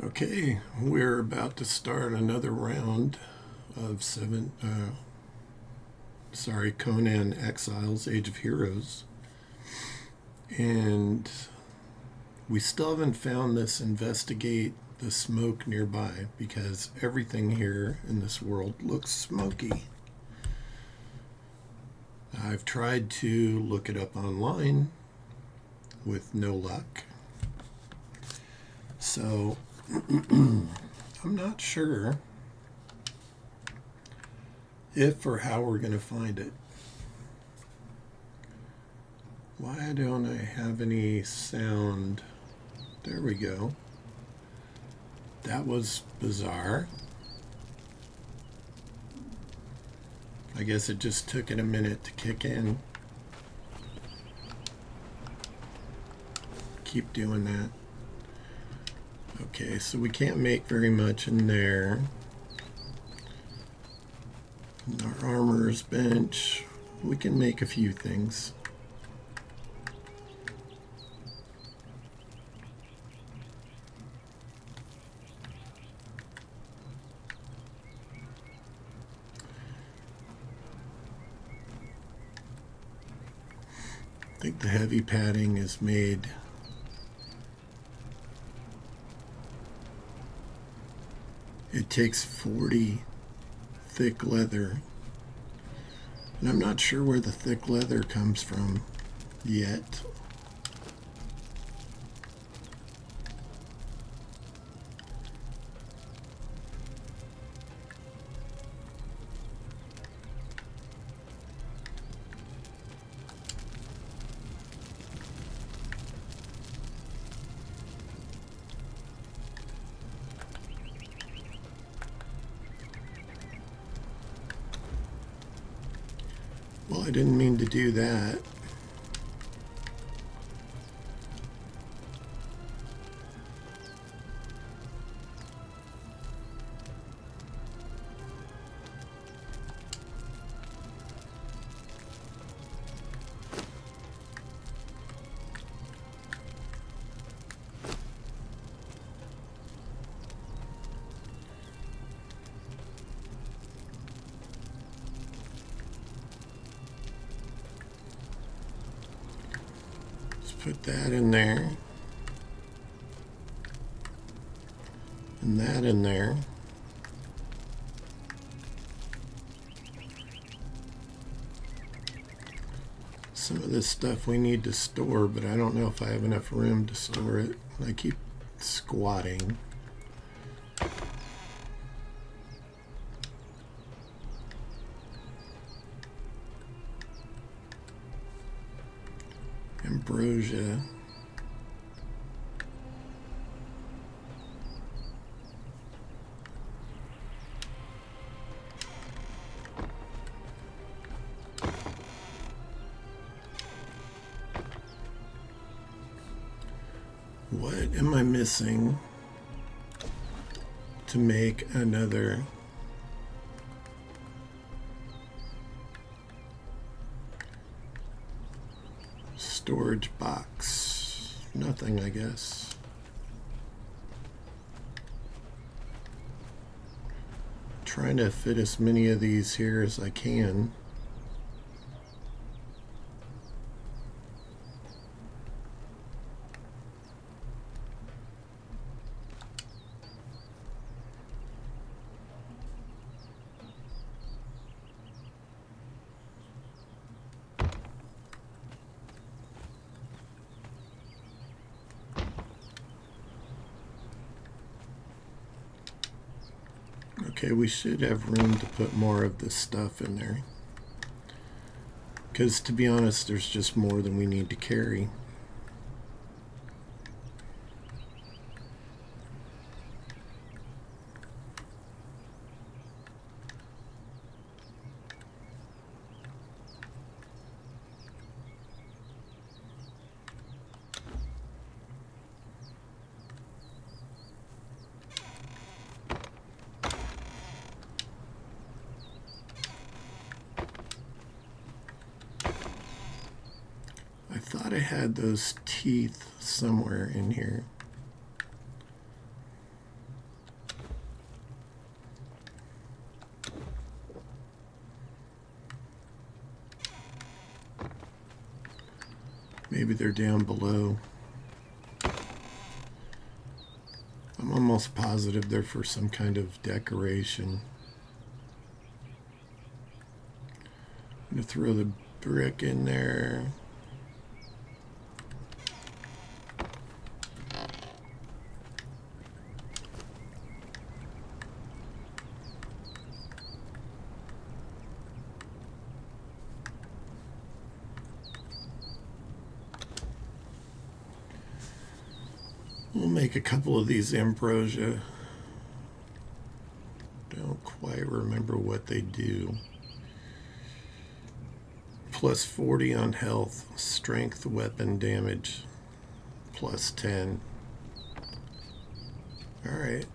Okay, we're about to start another round of Conan Exiles, Age of Heroes. And we still haven't found this investigate the smoke nearby because everything here in this world looks smoky. I've tried to look it up online with no luck. So I'm not sure if or how we're going to find it. Why don't I have any sound? There we go. That was bizarre. I guess it just took it a minute to kick in. Keep doing that. Okay, so we can't make very much in there. Our armorer's bench. We can make a few things. I think the heavy padding is made. It takes 40 thick leather. And I'm not sure where the thick leather comes from yet. Well, I didn't mean to do that. Put that in there. And that in there. Some of this stuff we need to store, but I don't know if I have enough room to store it. I keep squatting. Ambrosia. What am I missing to make another storage box? Nothing, I guess. Trying to fit as many of these here as I can. Okay, we should have room to put more of this stuff in there. Because to be honest, there's just more than we need to carry. I thought I had those teeth somewhere in here. Maybe they're down below. I'm almost positive they're for some kind of decoration. I'm going to throw the brick in there. We'll make a couple of these ambrosia. Don't quite remember what they do. Plus 40 on health, strength, weapon damage, plus 10. All right.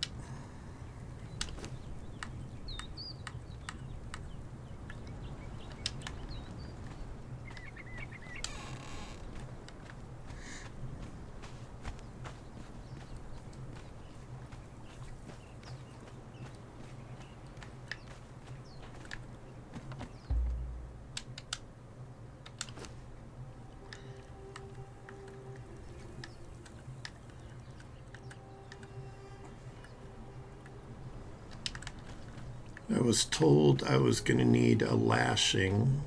I was told I was going to need a lashing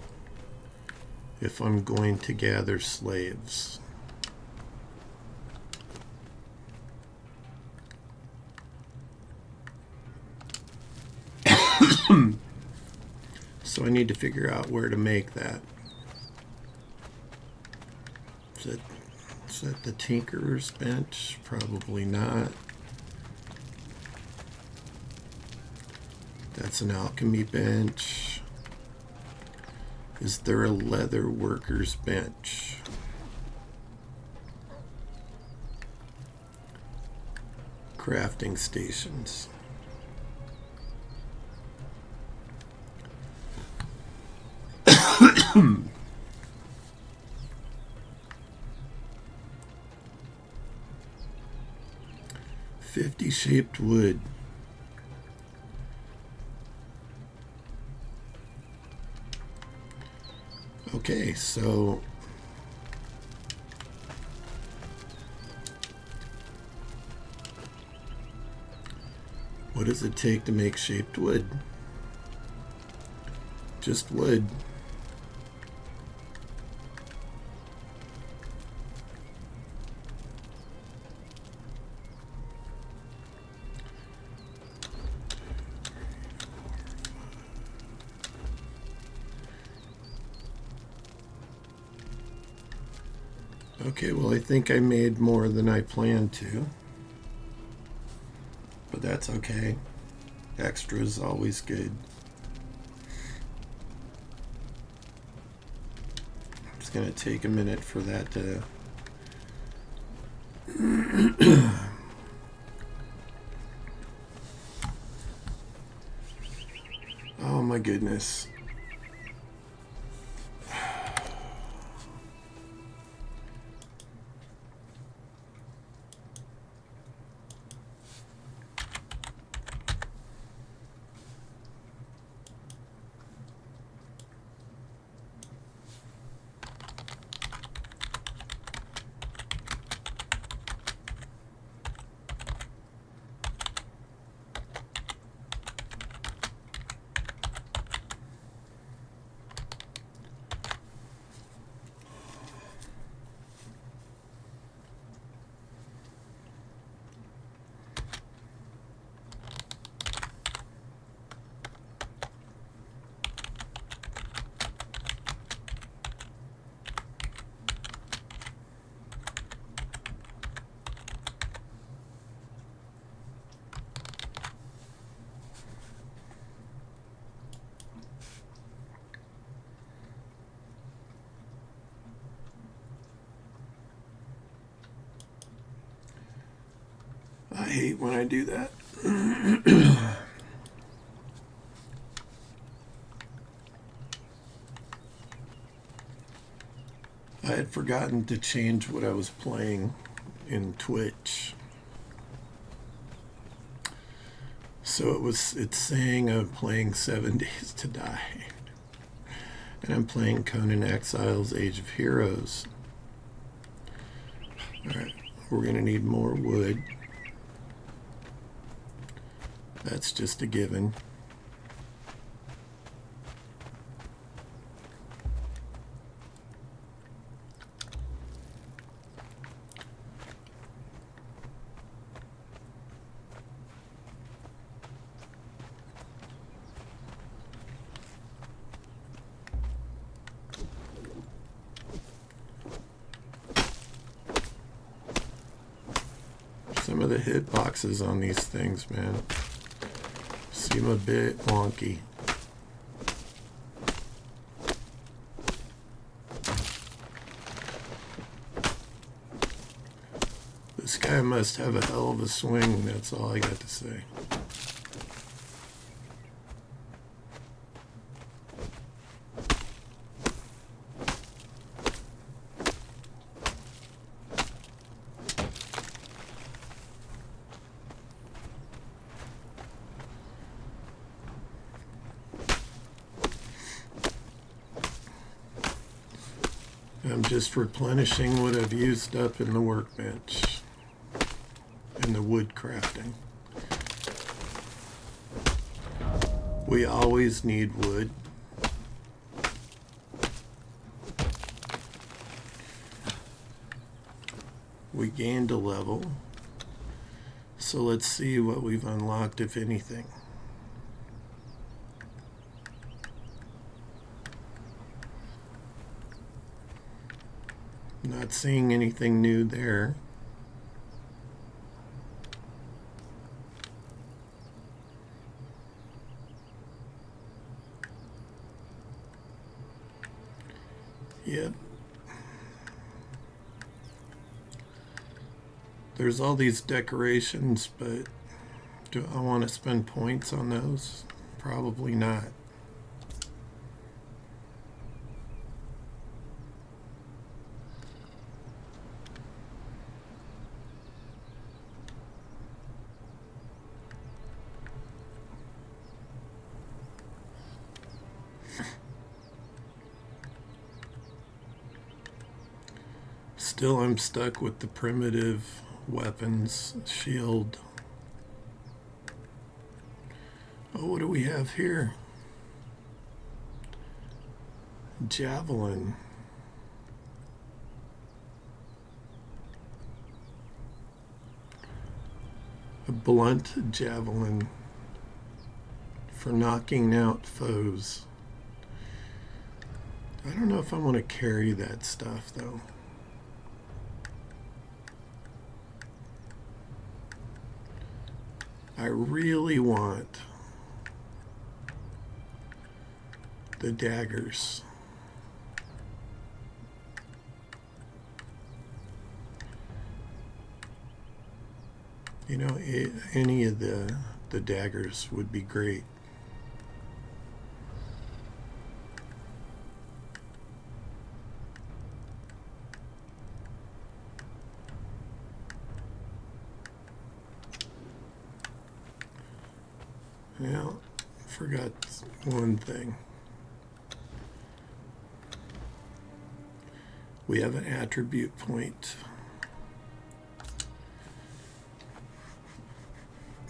if I'm going to gather slaves. So I need to figure out where to make that. Is that the Tinkerer's bench? Probably not. That's an alchemy bench. Is there a leather worker's bench? Crafting stations. $50 shaped wood. Okay, so what does it take to make shaped wood? Just wood. Okay, well, I think I made more than I planned to, but that's okay. Extra is always good. It's going to take a minute for that to... Oh my goodness. I hate when I do that. I had forgotten to change what I was playing in Twitch. So it's saying I'm playing 7 Days to Die. And I'm playing Conan Exiles, Age of Heroes. Alright, we're going to need more wood. That's just a given. Some of the hitboxes on these things, man, seem a bit wonky. This guy must have a hell of a swing, that's all I got to say. I'm just replenishing what I've used up in the workbench and the wood crafting. We always need wood. We gained a level, so let's see what we've unlocked, if anything. Not seeing anything new there. Yep. There's all these decorations, but do I want to spend points on those? Probably not. Still, I'm stuck with the primitive weapons, shield. Oh, what do we have here? Javelin. A blunt javelin for knocking out foes. I don't know if I want to carry that stuff, though. I really want the daggers. You know, any of the daggers would be great. Well, forgot one thing. We have an attribute point.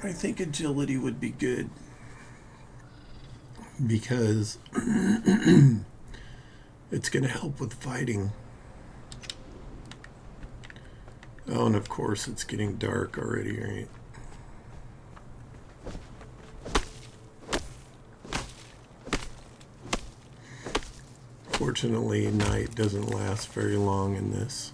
I think agility would be good because it's going to help with fighting. Oh, and of course it's getting dark already, right? Fortunately, night doesn't last very long in this.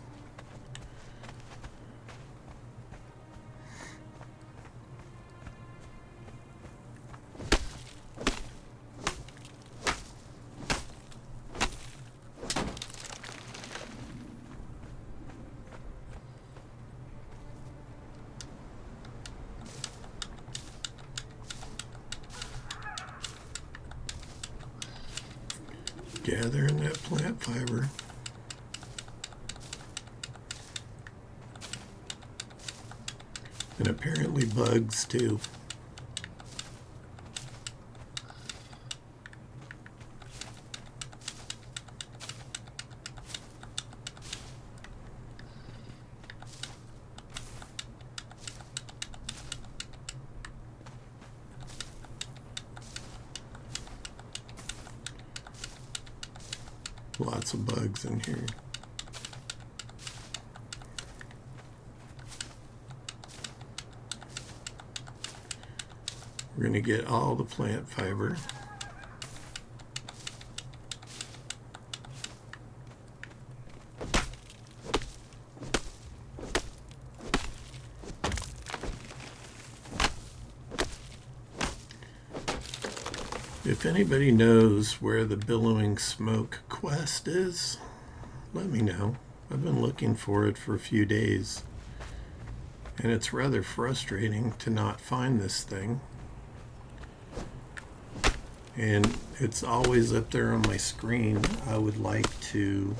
Gathering that plant fiber. And apparently bugs too. lots of bugs in here. We're going to get all the plant fiber. If anybody knows where the billowing smoke quest is, let me know. I've been looking for it for a few days, and it's rather frustrating to not find this thing. And it's always up there on my screen. I would like to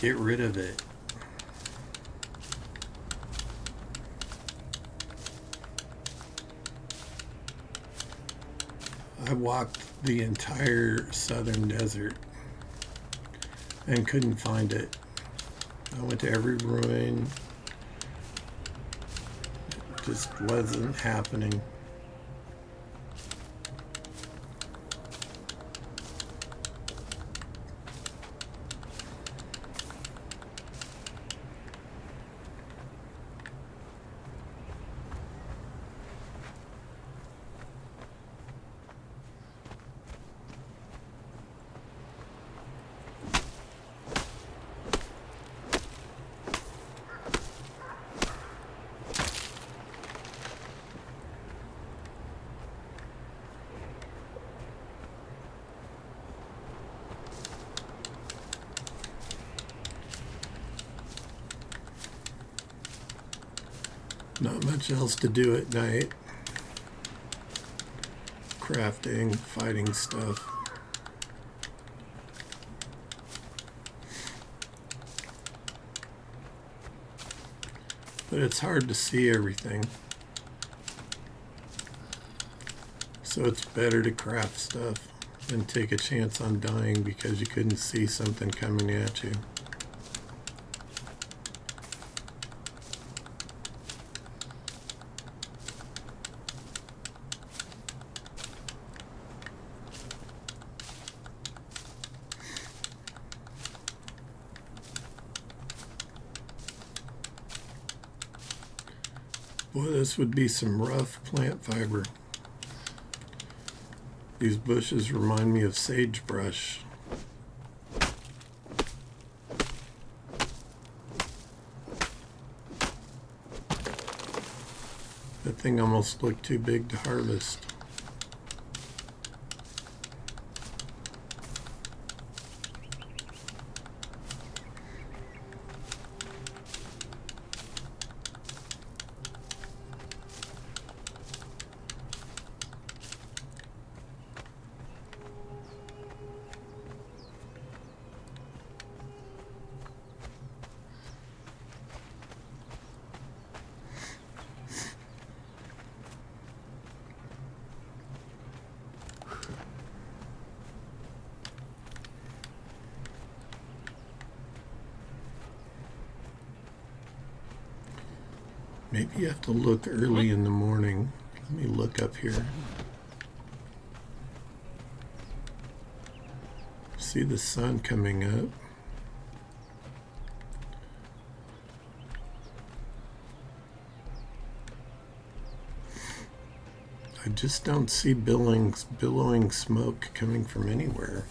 get rid of it. I walked the entire southern desert and couldn't find it. I went to every ruin. It just wasn't happening. Not much else to do at night. Crafting, fighting stuff. But it's hard to see everything. So it's better to craft stuff than take a chance on dying because you couldn't see something coming at you. Boy, this would be some rough plant fiber. These bushes remind me of sagebrush. That thing almost looked too big to harvest. Maybe you have to look early in the morning. Let me look up here. See the sun coming up. I just don't see billowing smoke coming from anywhere.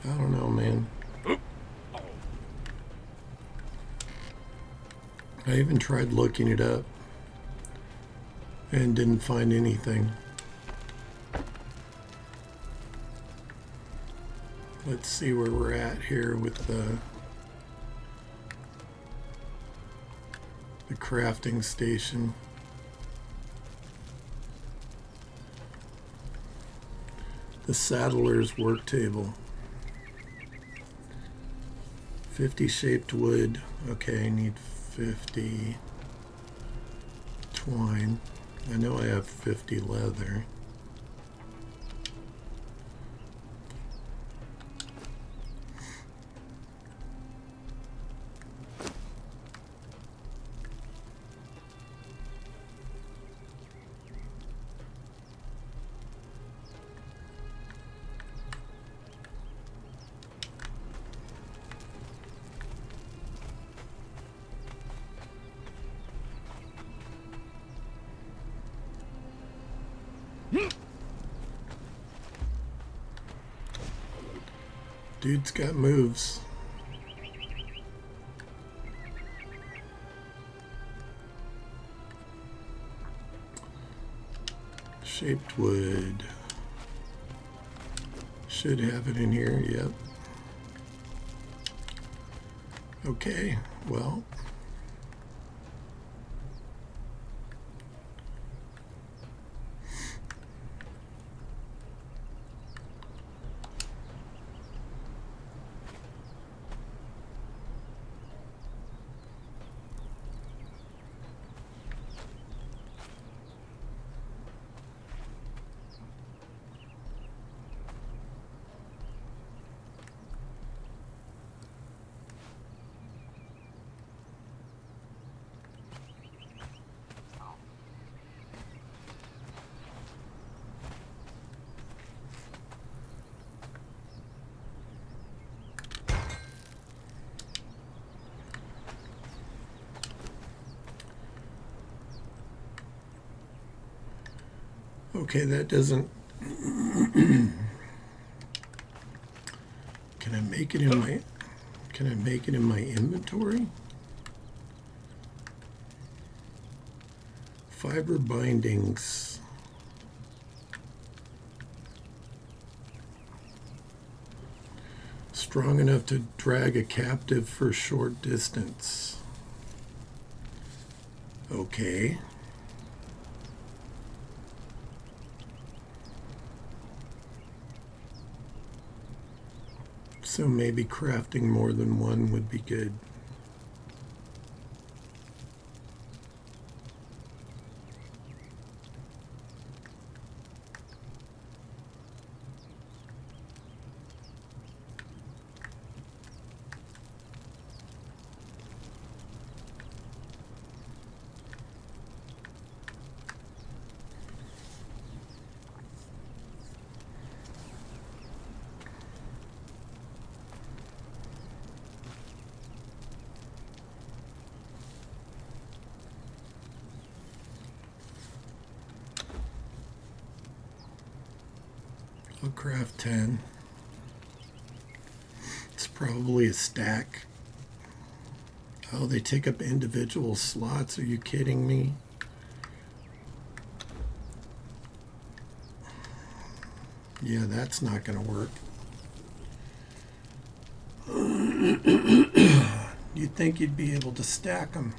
I don't know, man. I even tried looking it up and didn't find anything. Let's see where we're at here with the crafting station. The saddler's work table. 50 shaped wood. Okay, I need 50 twine. I know I have 50 leather. Dude's got moves. Shaped wood. Should have it in here, yep. Okay, well. Okay, that doesn't. Can I make it in my? Can I make it in my inventory? Fiber bindings. Strong enough to drag a captive for a short distance. Okay. So maybe crafting more than one would be good. I'll craft 10. It's probably a stack. Oh, they take up individual slots. Are you kidding me? Yeah, that's not going to work. You'd think you'd be able to stack them.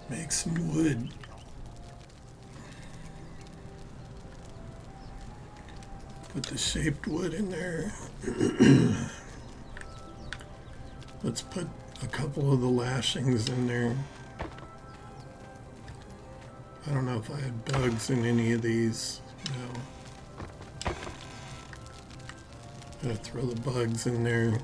Make some wood. Put the shaped wood in there. Let's put a couple of the lashings in there. I don't know if I had bugs in any of these. No. I'm gonna throw the bugs in there.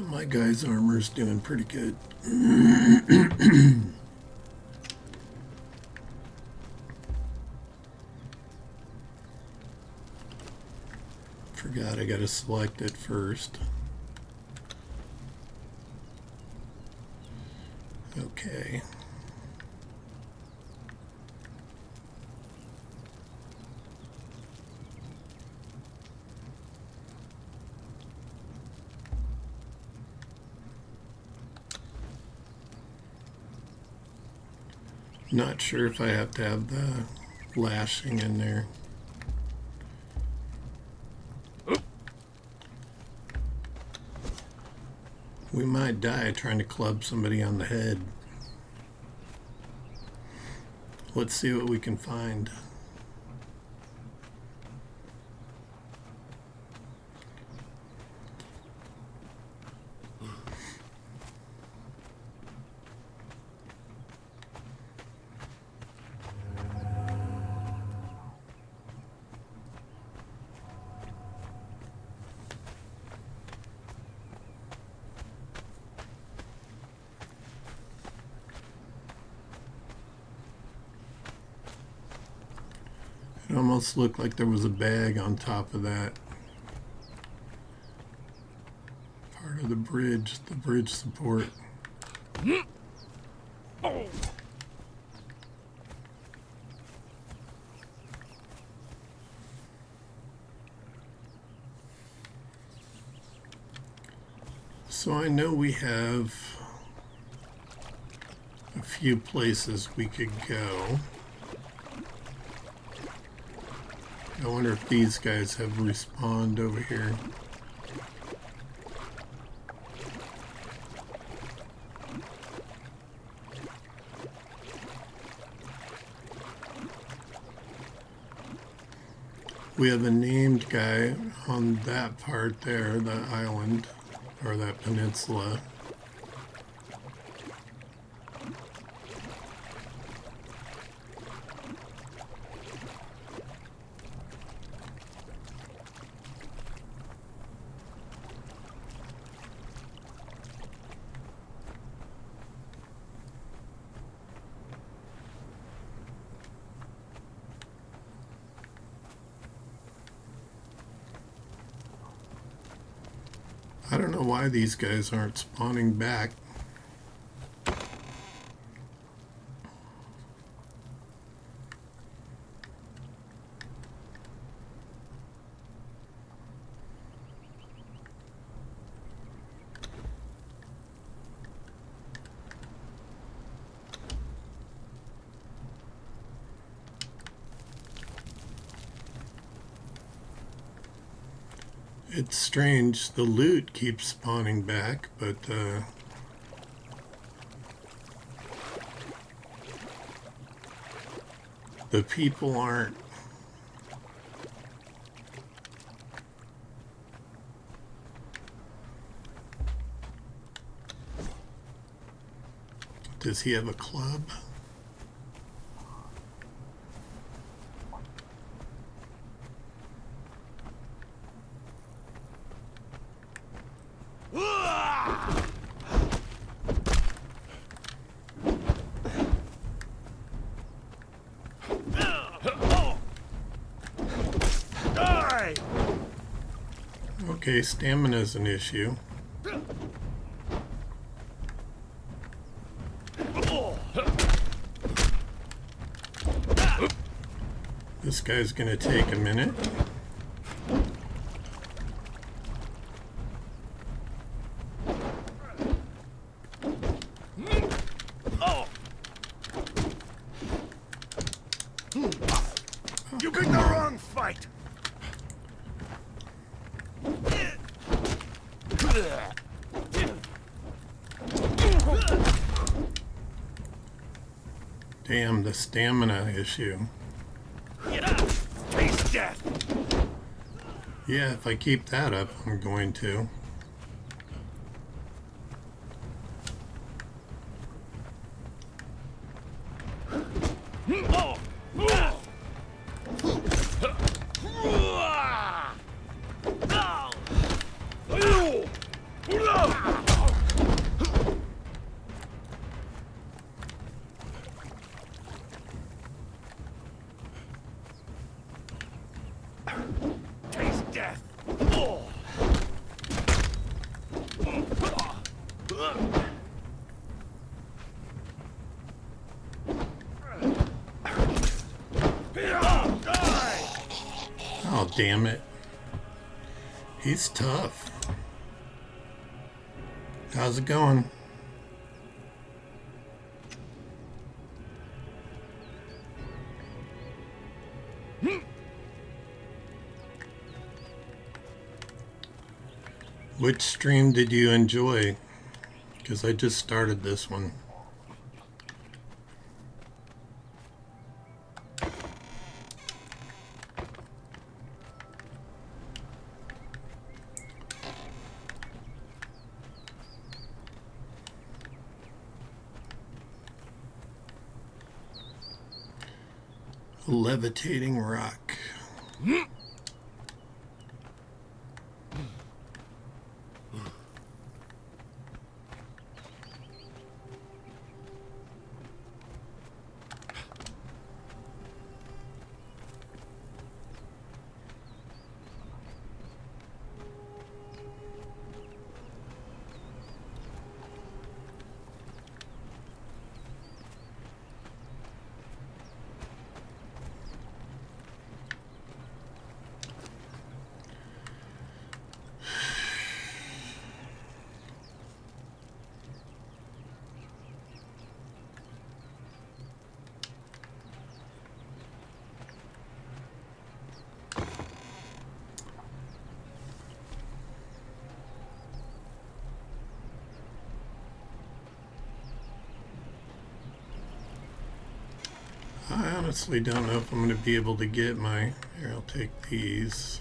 My guy's armor's doing pretty good. Forgot I gotta select it first. Okay. Not sure if I have to have the lashing in there. We might die trying to club somebody on the head. Let's see what we can find. It almost looked like there was a bag on top of that. Part of the bridge support. So I know we have a few places we could go. I wonder if these guys have respawned over here. We have a named guy on that part there, the island, or that peninsula. I don't know why these guys aren't spawning back. It's strange, the loot keeps spawning back, but the people aren't. Does he have a club? Okay, stamina's an issue. This guy's gonna take a minute. You picked the wrong fight. Damn, the stamina issue. Get up! Taste death! Yeah, if I keep that up, I'm going to. Taste death! Oh, damn it. He's tough. How's it going? Which stream did you enjoy? because I just started this one. A levitating rock. I honestly don't know if I'm going to be able to get my... Here, I'll take these.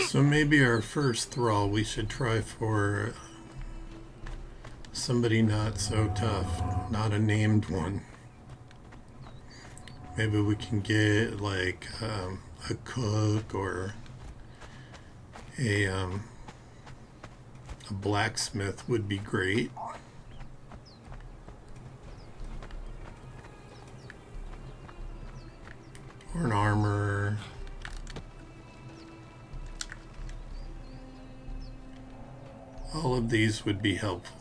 So maybe our first thrall we should try for somebody not so tough, not a named one. Maybe we can get like a cook or a blacksmith would be great. Or an armorer. All of these would be helpful.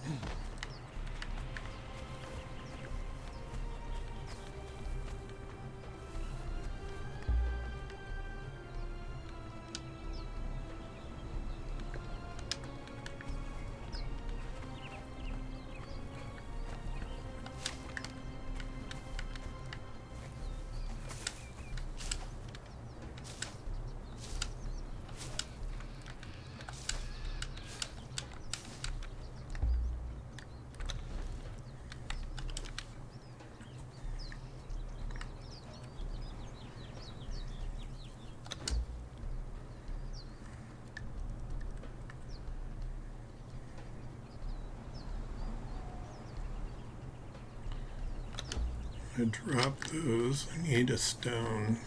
I drop those. I need a stone.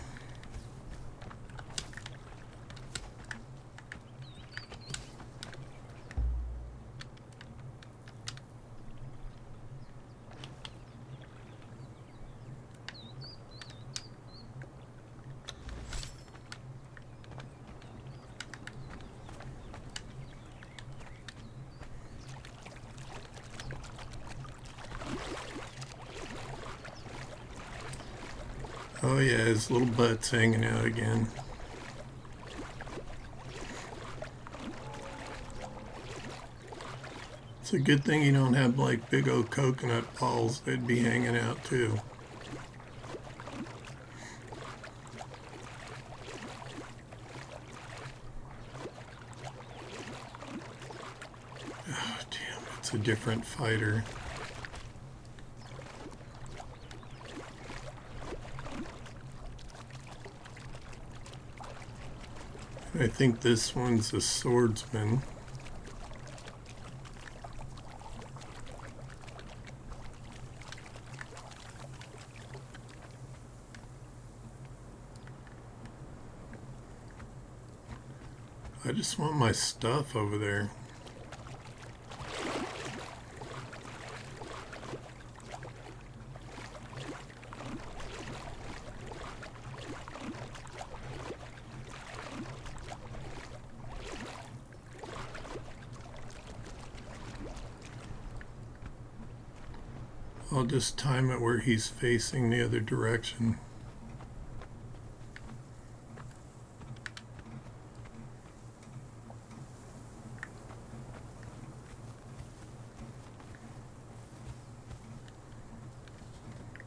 Oh yeah, his little butt's hanging out again. It's a good thing you don't have like big old coconut balls. They'd be hanging out too. Oh damn, it's a different fighter. I think this one's a swordsman. I just want my stuff over there. I'll just time it where he's facing the other direction.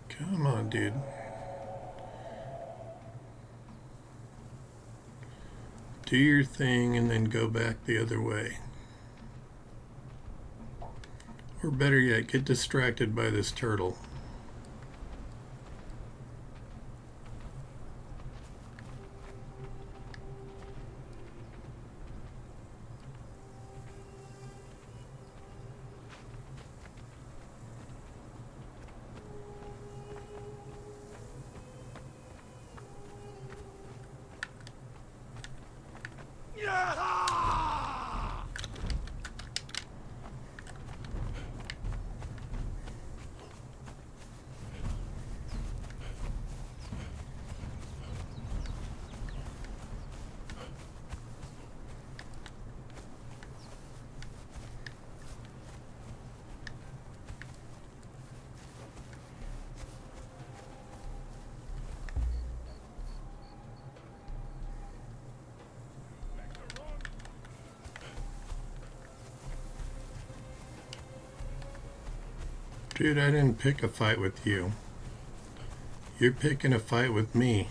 Come on, dude. Do your thing and then go back the other way. Or better yet, get distracted by this turtle. Dude, I didn't pick a fight with you. You're picking a fight with me.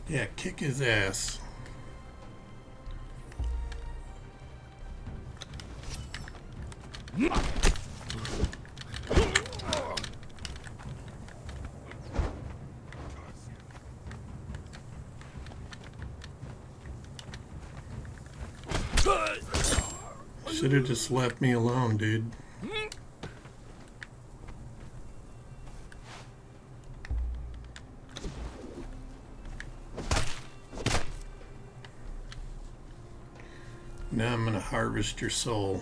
Yeah, kick his ass. Should have just left me alone, dude. Now I'm gonna harvest your soul.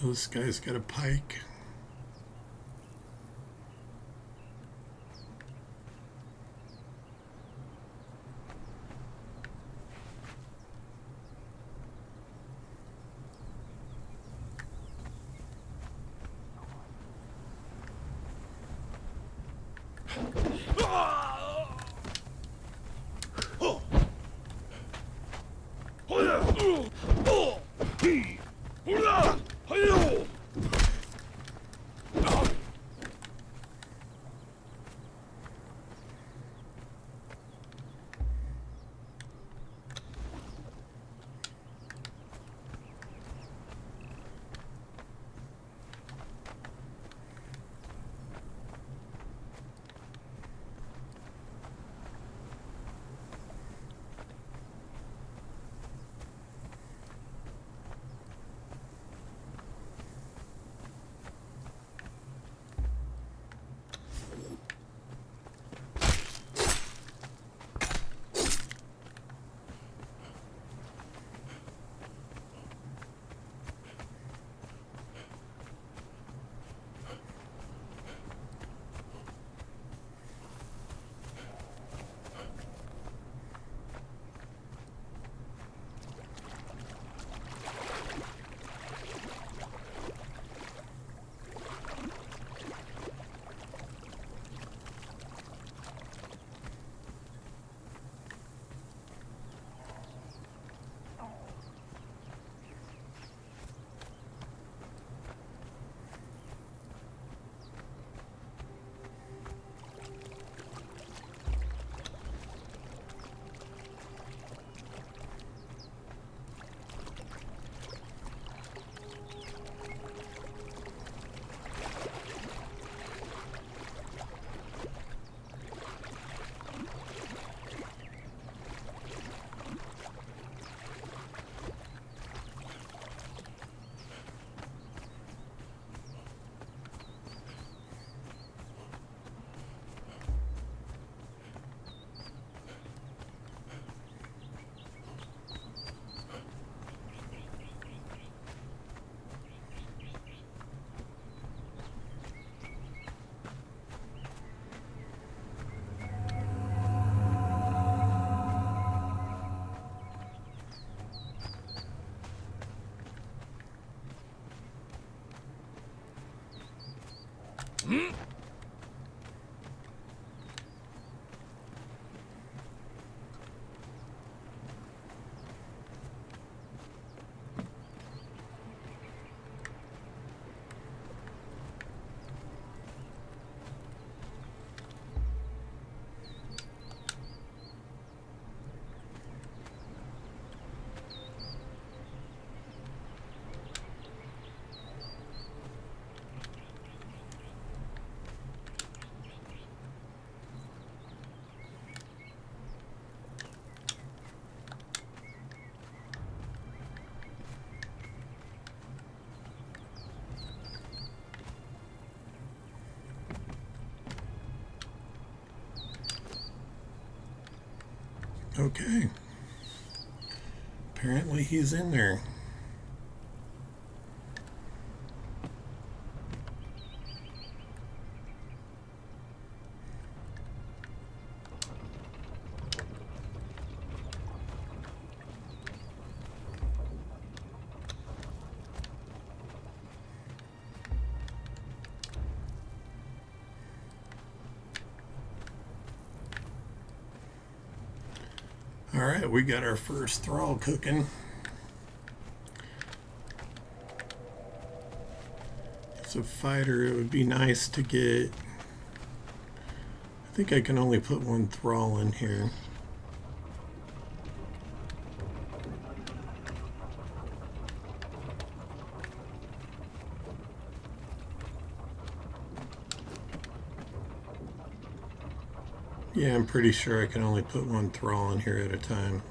Oh, this guy's got a pike. Okay. Apparently he's in there. All right, we got our first thrall cooking. As a fighter, it would be nice to get... I think I can only put one thrall in here. Yeah, I'm pretty sure I can only put one thrall in here at a time.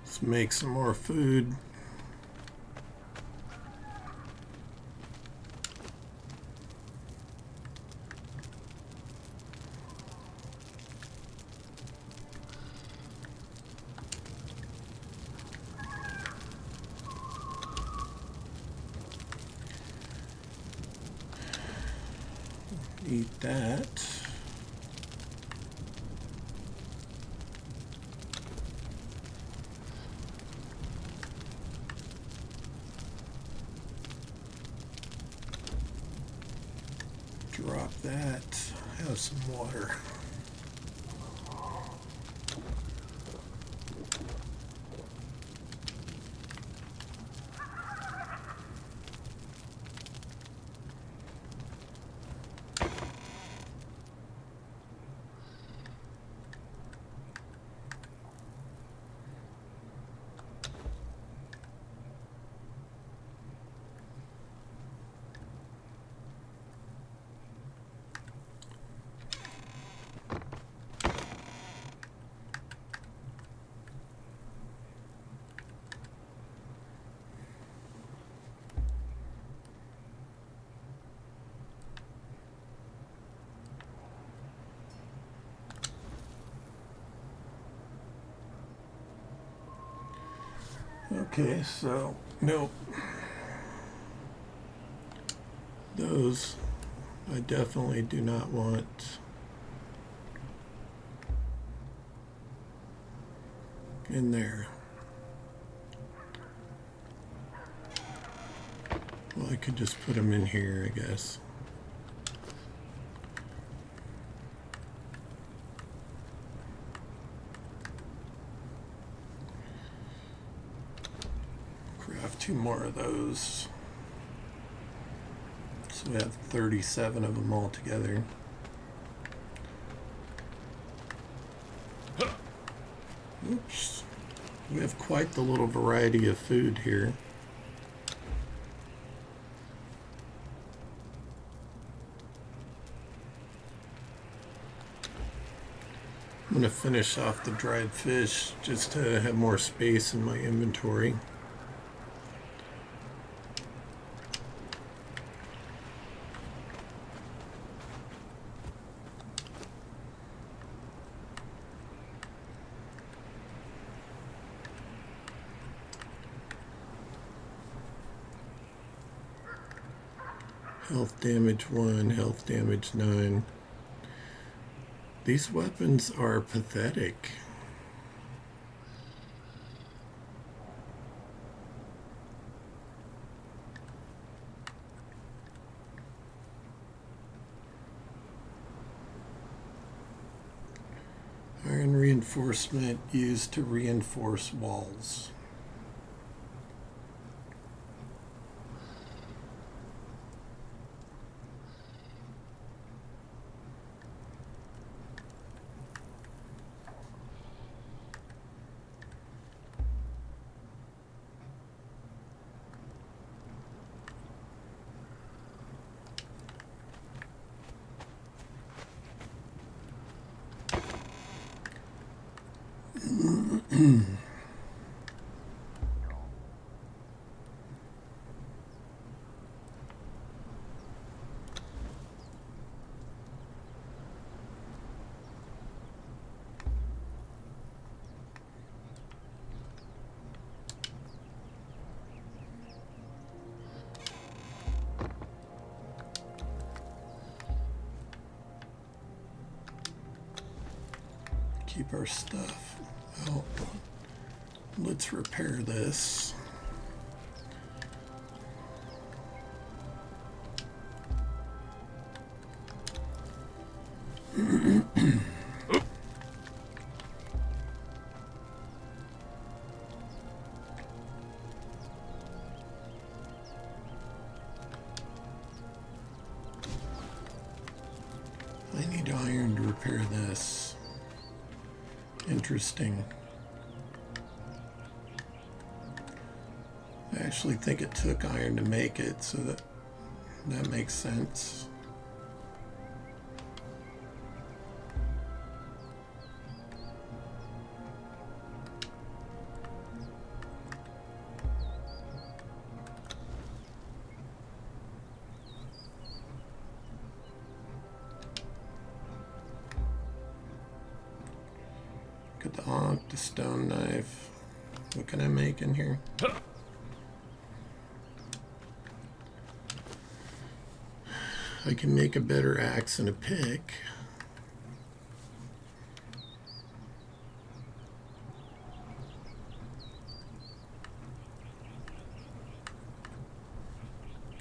Let's make some more food. Eat that. that. Have some water. Okay, so, nope. Those I definitely do not want in there. Well, I could just put them in here, I guess. Craft 2 more of those. So we have 37 of them all together. Oops. We have quite the little variety of food here. I'm going to finish off the dried fish just to have more space in my inventory. Health damage 1, health damage 9. These weapons are pathetic. Iron reinforcement used to reinforce walls. Keep our stuff. Oh, let's repair this. I need iron to repair this. Interesting. I actually think it took iron to make it, so that makes sense. Got the ankh, the stone knife. What can I make in here? I can make a better axe and a pick.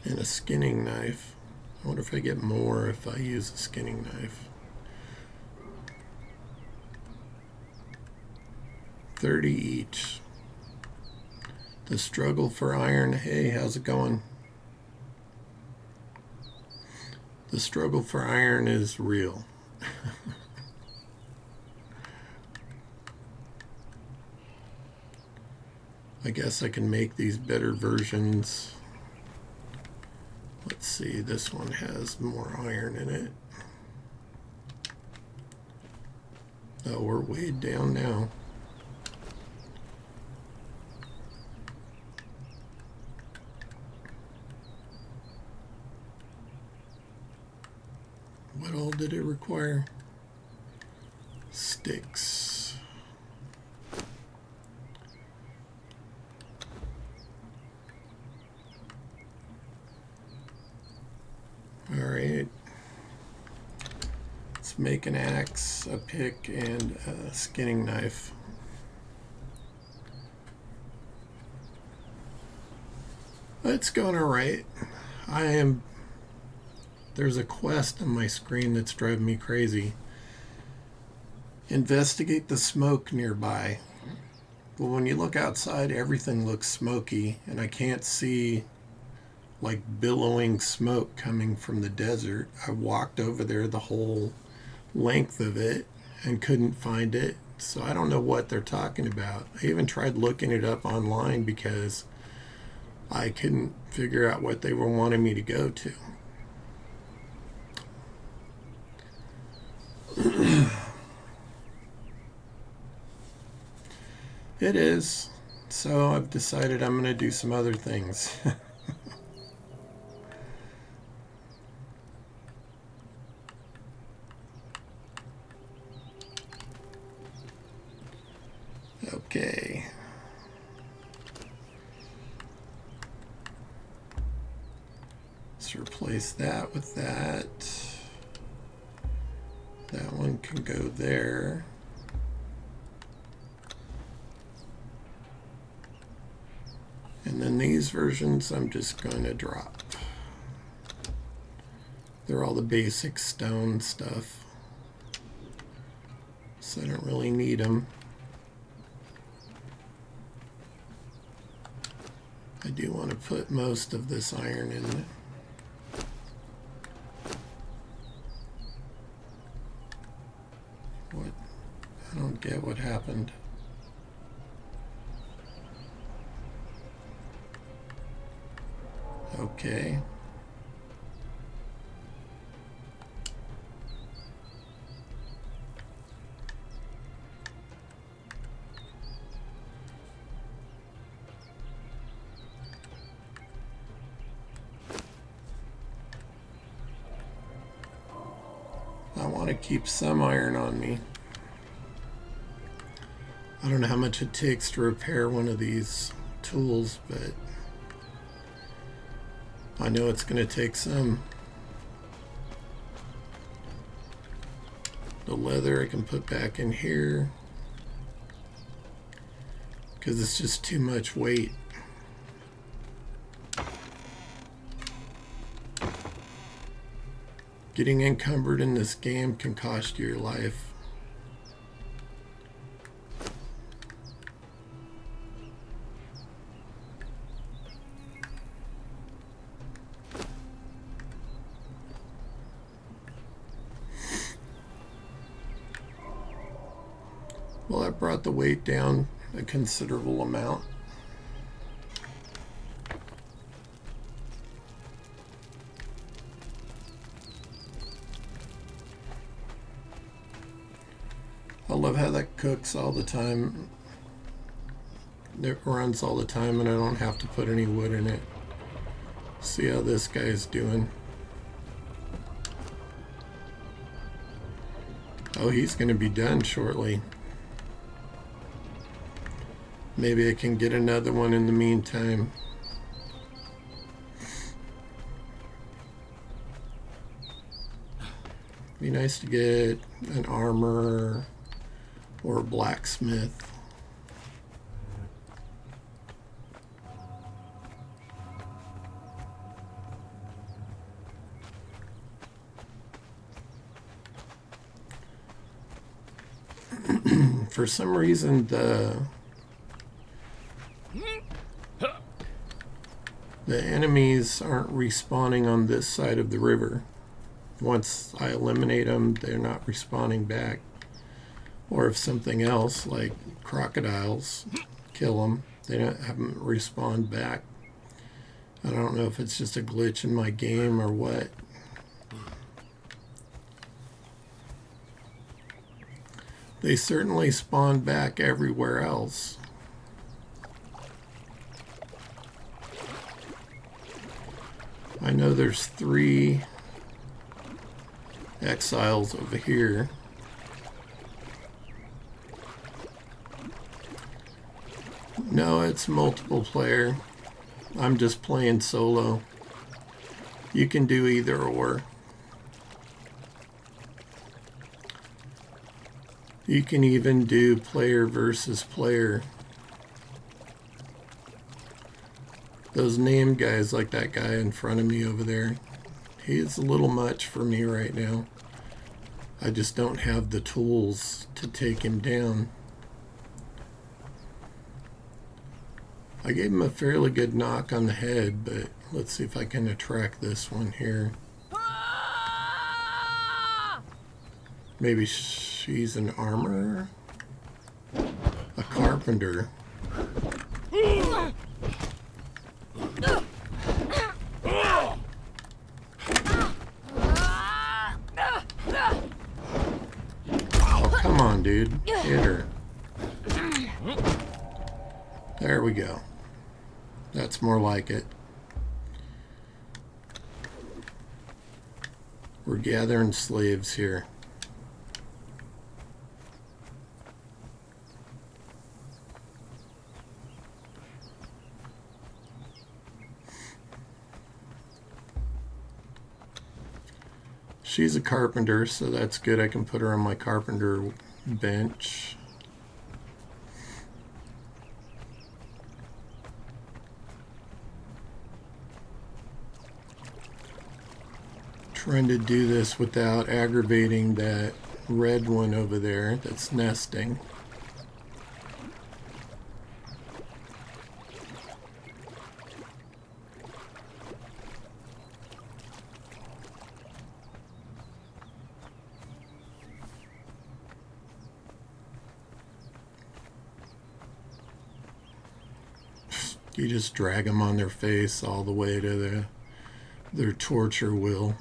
And a skinning knife. I wonder if I get more if I use a skinning knife. 30 each. The struggle for iron. Hey, how's it going? The struggle for iron is real. I guess I can make these better versions. Let's see, this one has more iron in it. Oh, we're way down now. What all did it require? Sticks. All right. Let's make an axe, a pick, and a skinning knife. It's going all right. There's a quest on my screen that's driving me crazy. Investigate the smoke nearby. Well, when you look outside, everything looks smoky, and I can't see like billowing smoke coming from the desert. I walked over there the whole length of it and couldn't find it. So I don't know what they're talking about. I even tried looking it up online because I couldn't figure out what they were wanting me to go to. It is. So I've decided I'm going to do some other things. Okay. Let's replace that with that. That one can go there. And then these versions I'm just going to drop. They're all the basic stone stuff. So I don't really need them. I do want to put most of this iron in it. What? I don't get what happened. Okay. I want to keep some iron on me. I don't know how much it takes to repair one of these tools, but I know it's going to take some. The leather I can put back in here because it's just too much weight. Getting encumbered in this game can cost you your life. Well, that brought the weight down a considerable amount. I love how that cooks all the time. It runs all the time and I don't have to put any wood in it. See how this guy's doing. Oh, he's going to be done shortly. Maybe I can get another one in the meantime. Be nice to get an armor or a blacksmith. For some reason, the enemies aren't respawning on this side of the river. Once I eliminate them, they're not respawning back. Or if something else, like crocodiles, kill them, they haven't respawned back. I don't know if it's just a glitch in my game or what. They certainly spawn back everywhere else. I know there's 3 exiles over here. No, it's multiple player. I'm just playing solo. You can do either or. You can even do player versus player. Those named guys, like that guy in front of me over there, he's a little much for me right now. I just don't have the tools to take him down. I gave him a fairly good knock on the head, but let's see if I can attract this one here. Maybe she's an armorer? A carpenter. Oh, come on, dude. Hit her. There we go. That's more like it. We're gathering slaves here. She's a carpenter, so that's good. I can put her on my carpenter bench. Trying to do this without aggravating that red one over there that's nesting. You just drag them on their face all the way to their torture wheel.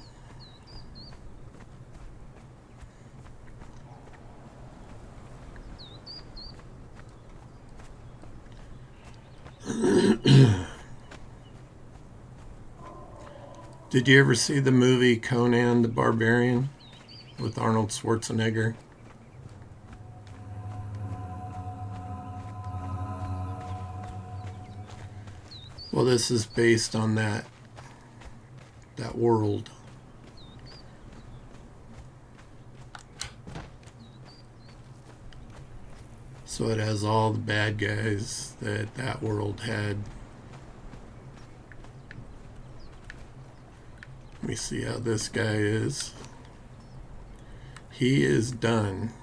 Did you ever see the movie Conan the Barbarian with Arnold Schwarzenegger? Well, this is based on that world. So it has all the bad guys that world had. Let me see how this guy is. He is done.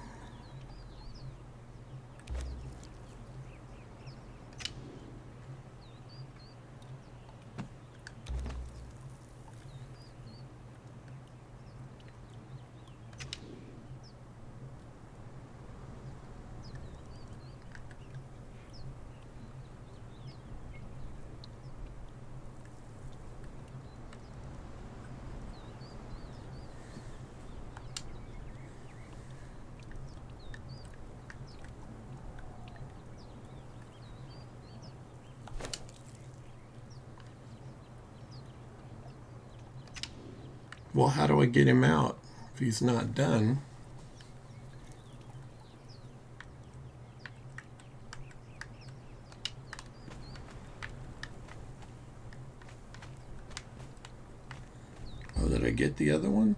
Well, how do I get him out if he's not done? Oh, did I get the other one?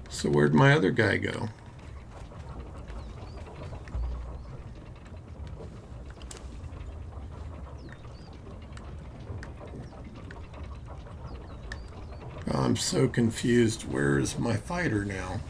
So where'd my other guy go? I'm so confused. Where is my fighter now?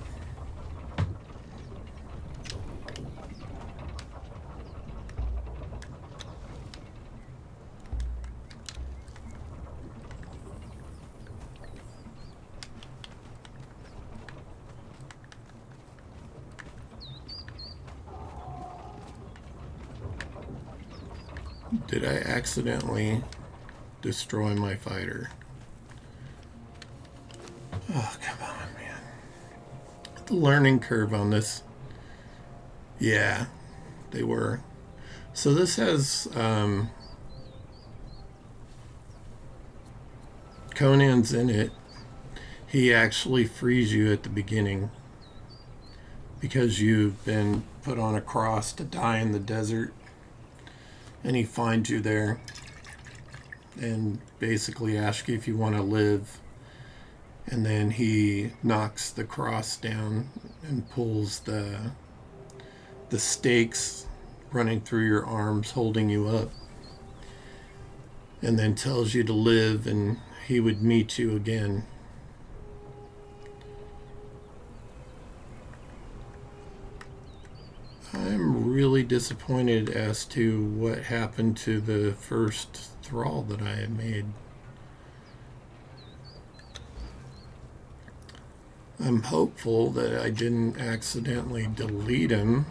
Did I accidentally destroy my fighter? Oh, come on, man. The learning curve on this. Yeah, they were. So this has Conan's in it. He actually frees you at the beginning because you've been put on a cross to die in the desert. And he finds you there and basically asks you if you want to live. And then he knocks the cross down and pulls the stakes running through your arms, holding you up. And then tells you to live, and he would meet you again. I'm really disappointed as to what happened to the first Thrall that I had made. I'm hopeful that I didn't accidentally delete him,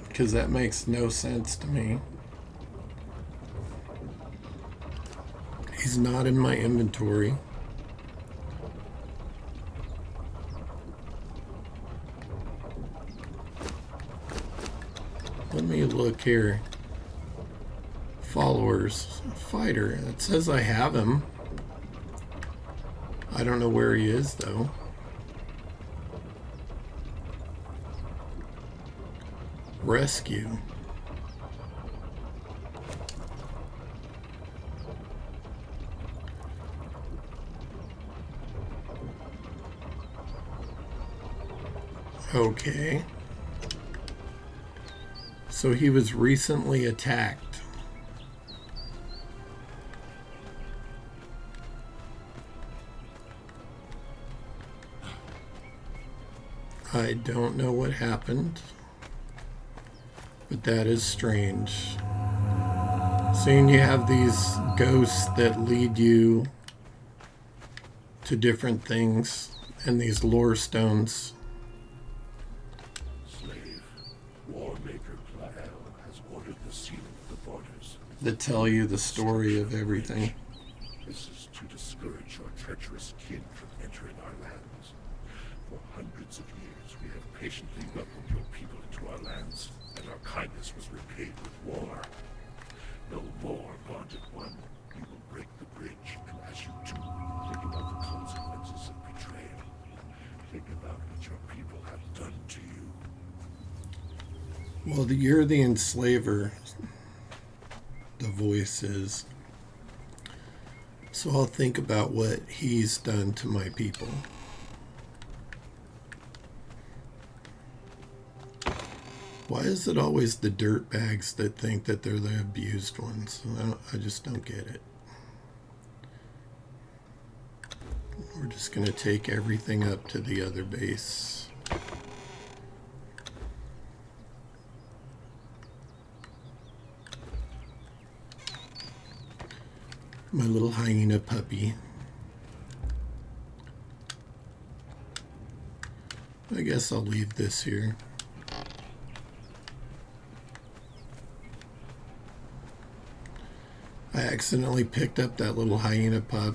because that makes no sense to me. He's not in my inventory. Let me look here. Followers. Fighter. It says I have him. I don't know where he is, though. Rescue. Okay. So he was recently attacked. I don't know what happened, but that is strange. Seeing you have these ghosts that lead you to different things and these lore stones. That tell you the story of everything. This is to discourage your treacherous kin from entering our lands. For hundreds of years, we have patiently welcomed your people into our lands, and our kindness was repaid with war. No more, bonded one. You will break the bridge, and as you do, think about the consequences of betrayal. Think about what your people have done to you. Well, you're the enslaver. The voice is. So I'll think about what he's done to my people. Why is it always the dirt bags that think that they're the abused ones? I just don't get it. We're just going to take everything up to the other base. My little hyena puppy. I guess I'll leave this here. I accidentally picked up that little hyena pup,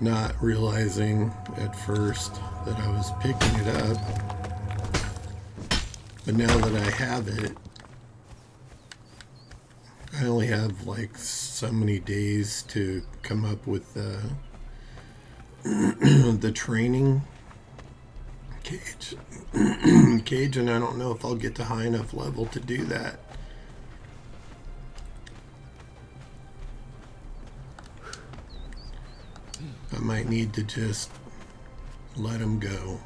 not realizing at first that I was picking it up. But now that I have it, I only have like so many days to come up with the training cage, and I don't know if I'll get to high enough level to do that. I might need to just let him go.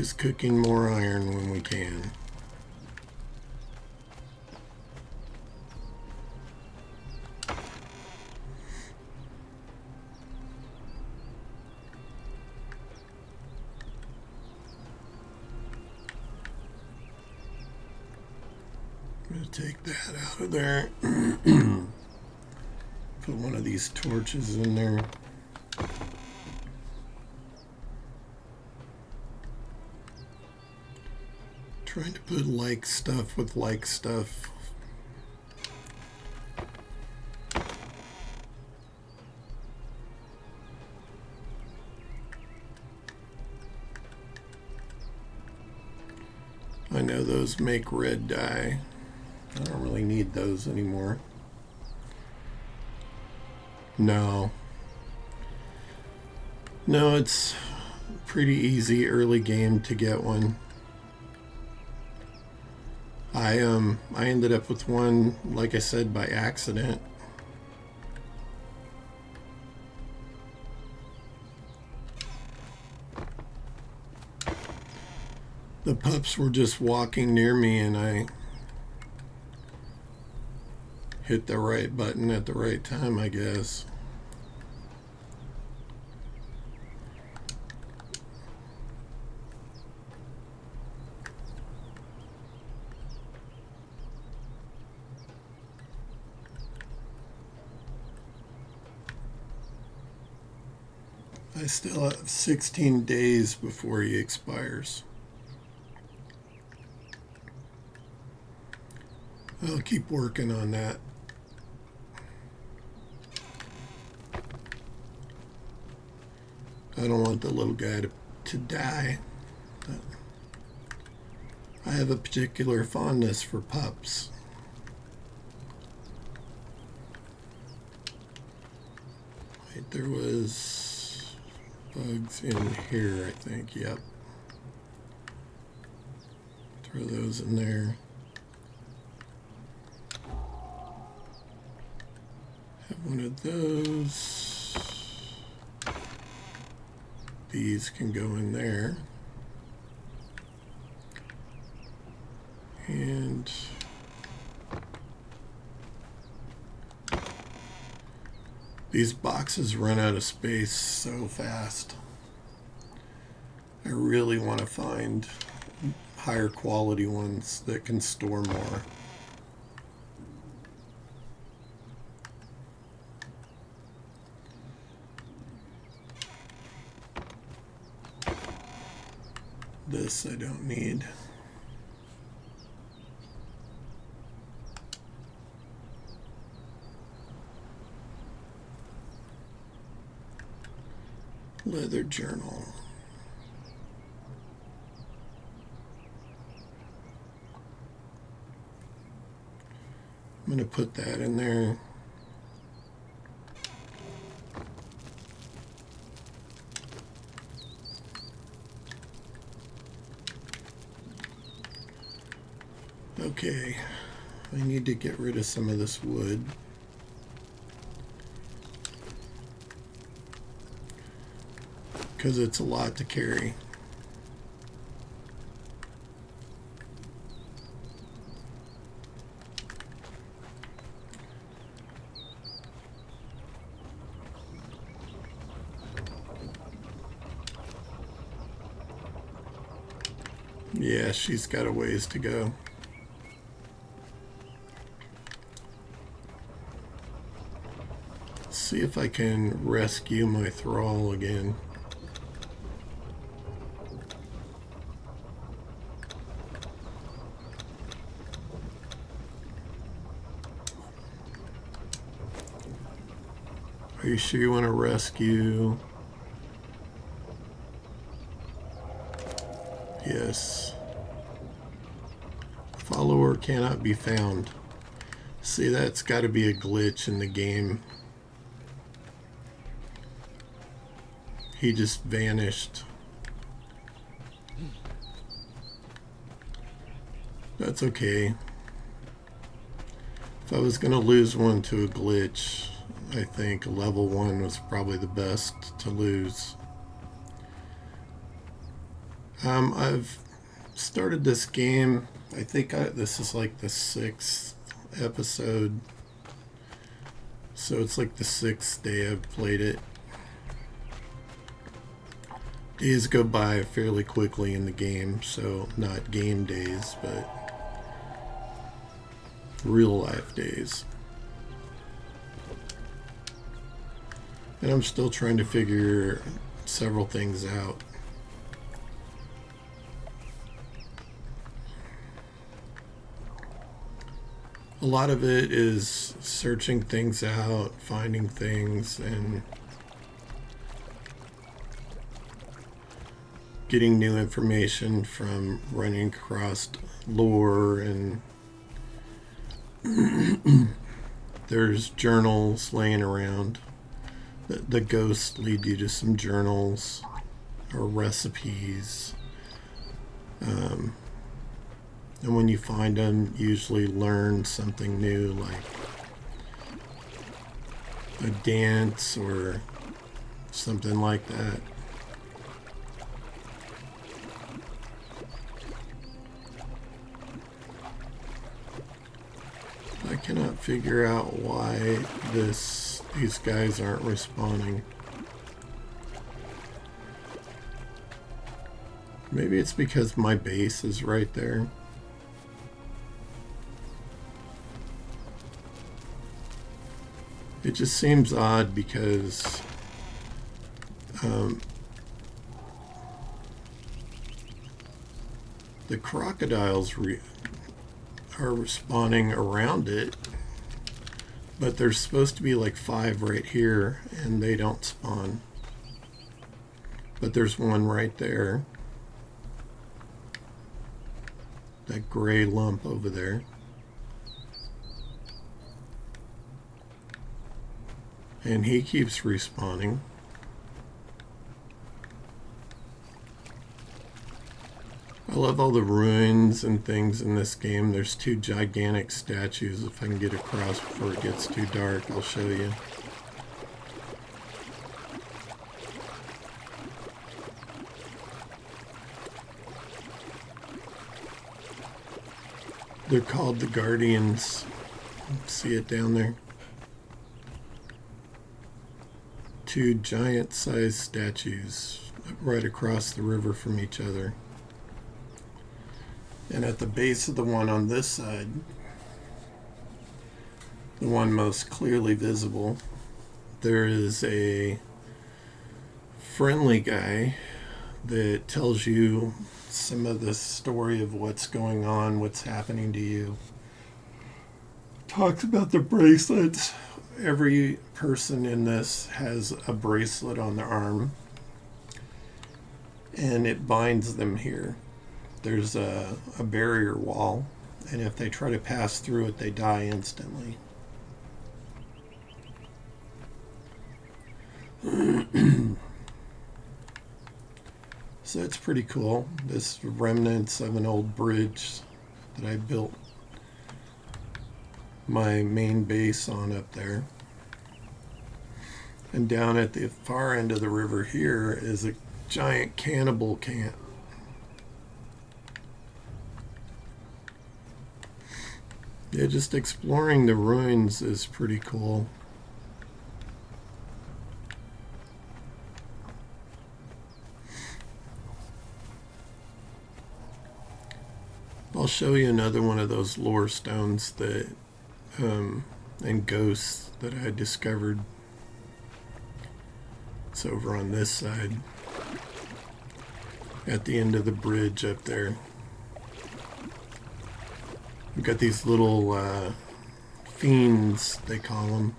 Always cooking more iron when we can. I'm going to take that out of there. Put one of these torches in there. Trying to put like stuff with like stuff. I know those make red dye. I don't really need those anymore. No. No, it's pretty easy early game to get one. I ended up with one, like I said, by accident. The pups were just walking near me and I hit the right button at the right time, I guess. I still have 16 days before he expires. I'll keep working on that. I don't want the little guy to die. I have a particular fondness for pups. Wait, there was bugs in here, I think. Yep. Throw those in there. Have one of those. These can go in there. And these boxes run out of space so fast. I really want to find higher quality ones that can store more. This I don't need. Leather journal. I'm going to put that in there. Okay, I need to get rid of some of this wood. Because it's a lot to carry. Yeah, she's got a ways to go. Let's see if I can rescue my thrall again. Are you sure you want to rescue? Yes. Follower cannot be found. See, that's got to be a glitch in the game. He just vanished. That's okay. If I was going to lose one to a glitch, I think level 1 was probably the best to lose. I've started this game. I think this is like the 6th episode. So it's like the 6th day I've played it. Days go by fairly quickly in the game, so not game days, but real life days. And I'm still trying to figure several things out. A lot of it is searching things out, finding things, and getting new information from running across lore, and there's journals laying around. The ghosts lead you to some journals or recipes. And when you find them, you usually learn something new, like a dance or something like that. I cannot figure out why these guys aren't respawning. Maybe it's because my base is right there. It just seems odd because the crocodiles are spawning around it, but there's supposed to be like 5 right here, and they don't spawn. But there's one right there. That gray lump over there. And he keeps respawning. I love all the ruins and things in this game. There's 2 gigantic statues. If I can get across before it gets too dark, I'll show you. They're called the Guardians. See it down there? 2 giant-sized statues right across the river from each other. And at the base of the one on this side, the one most clearly visible, there is a friendly guy that tells you some of the story of what's going on, what's happening to you. Talks about the bracelets. Every person in this has a bracelet on their arm, and it binds them here. There's a barrier wall, and if they try to pass through it, they die instantly. So it's pretty cool. This remnants of an old bridge that I built my main base on up there. And down at the far end of the river here is a giant cannibal camp. Yeah, just exploring the ruins is pretty cool. I'll show you another one of those lore stones that and ghosts that I discovered. It's over on this side at the end of the bridge up there. We've got these little fiends, they call them.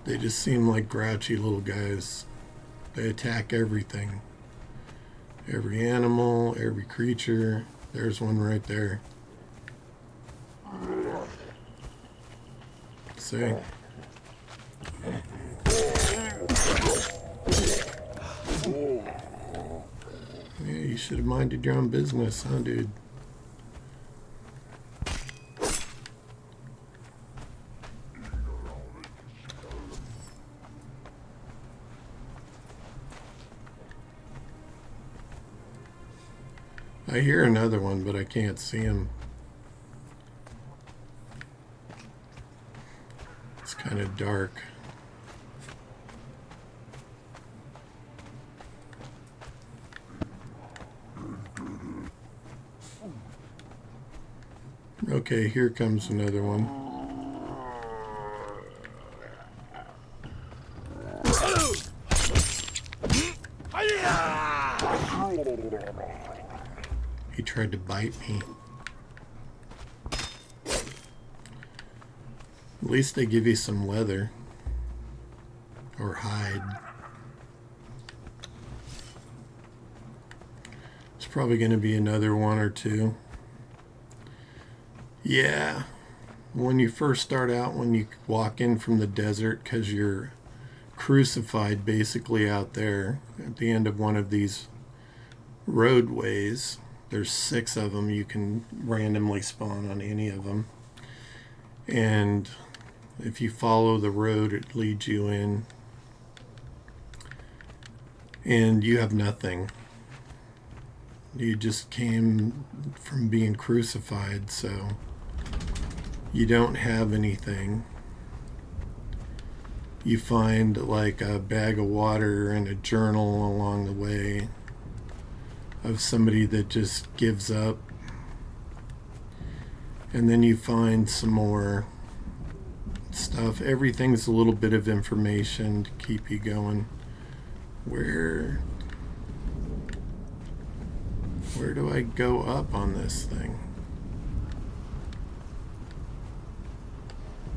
They just seem like grouchy little guys. They attack everything. Every animal, every creature. There's one right there. See? Yeah, you should have minded your own business, huh, dude? I hear another one, but I can't see him. It's kind of dark. Okay, here comes another one. He tried to bite me. At least they give you some leather or hide. It's probably going to be another one or two. Yeah, when you first start out, when you walk in from the desert, because you're crucified basically out there at the end of one of these roadways. There's 6 of them. You can randomly spawn on any of them. And if you follow the road, it leads you in. And you have nothing. You just came from being crucified, so you don't have anything. You find like a bag of water and a journal along the way of somebody that just gives up. And then you find some more stuff. Everything's a little bit of information to keep you going. Where do I go up on this thing?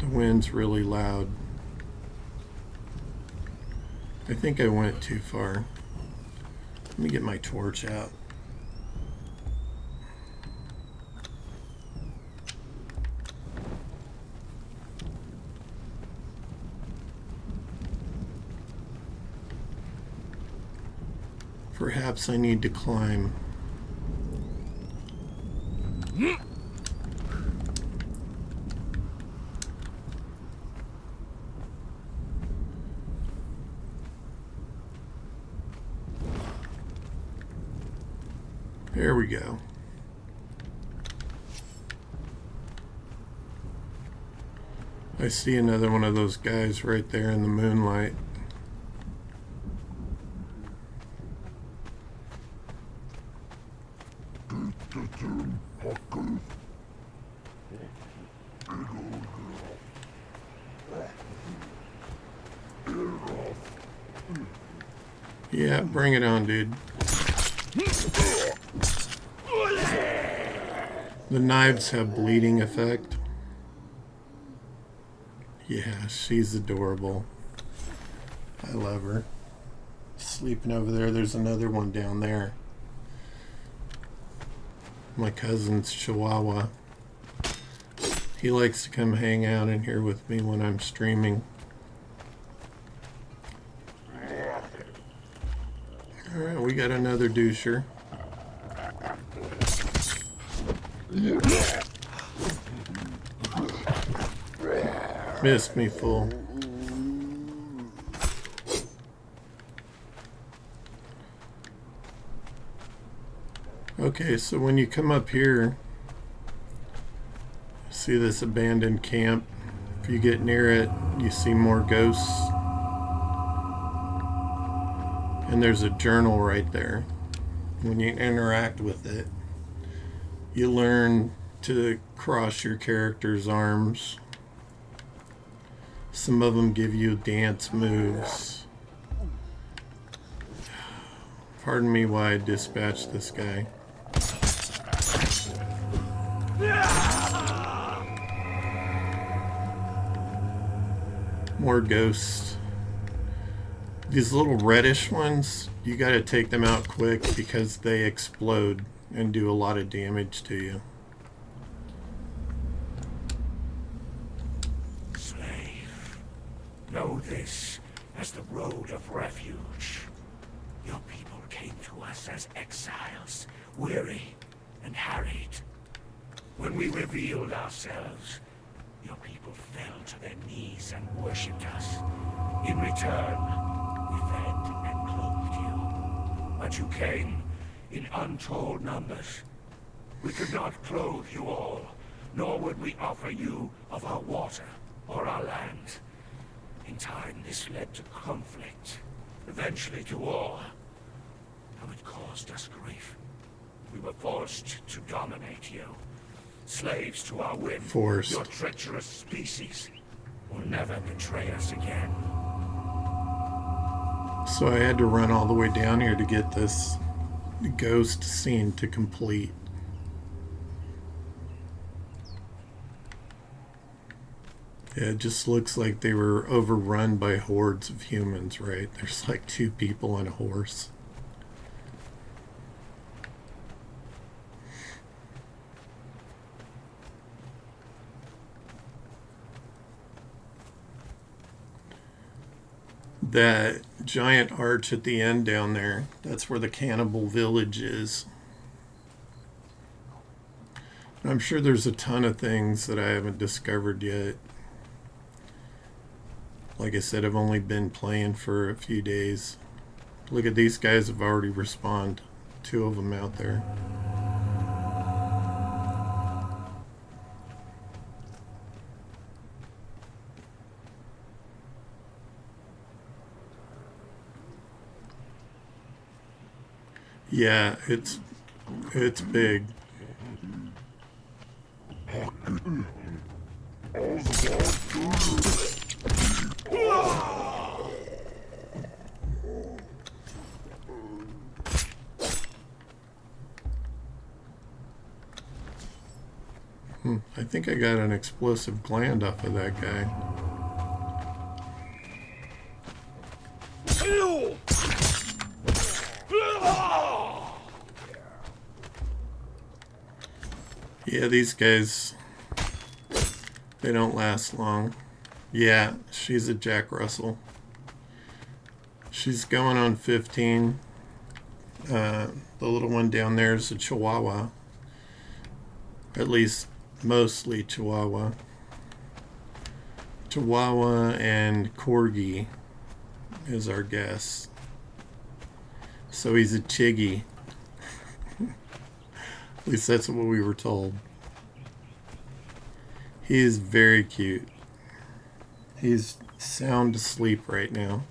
The wind's really loud. I think I went too far. Let me get my torch out. Perhaps I need to climb. There we go. I see another one of those guys right there in the moonlight. Yeah, bring it on, dude. The knives have bleeding effect. Yeah, she's adorable. I love her. Sleeping over there. There's another one down there. My cousin's Chihuahua. He likes to come hang out in here with me when I'm streaming. Alright, we got another doucher. Missed me full. Okay, so when you come up here, see this abandoned camp. If you get near it, you see more ghosts. And there's a journal right there. When you interact with it, you learn to cross your character's arms. Some of them give you dance moves. Pardon me while I dispatch this guy. More ghosts. These little reddish ones, you gotta take them out quick because they explode and do a lot of damage to you. Slave, know this as the road of refuge. Your people came to us as exiles, weary and harried. When we revealed ourselves, your people fell to their knees and worshipped us. In return, we fed and clothed you. But you came in untold numbers. We could not clothe you all, nor would we offer you of our water or our land. In time, this led to conflict, eventually to war. How it caused us grief. We were forced to dominate you. Slaves to our whim. Forced. Your treacherous species will never betray us again. So I had to run all the way down here to get this ghost scene to complete. Yeah, it just looks like they were overrun by hordes of humans, right? There's like 2 people on a horse. That giant arch at the end down there, that's where the cannibal village is. I'm sure there's a ton of things that I haven't discovered yet. Like I said, I've only been playing for a few days. Look at these guys have already respawned. 2 of them out there. Yeah, it's big. I think I got an explosive gland off of that guy. Yeah, these guys, they don't last long. Yeah, she's a Jack Russell. She's going on 15. The little one down there is a Chihuahua. At least mostly Chihuahua. Chihuahua and Corgi is our guess. So he's a Chiggy. At least that's what we were told. He is very cute. He's sound asleep right now.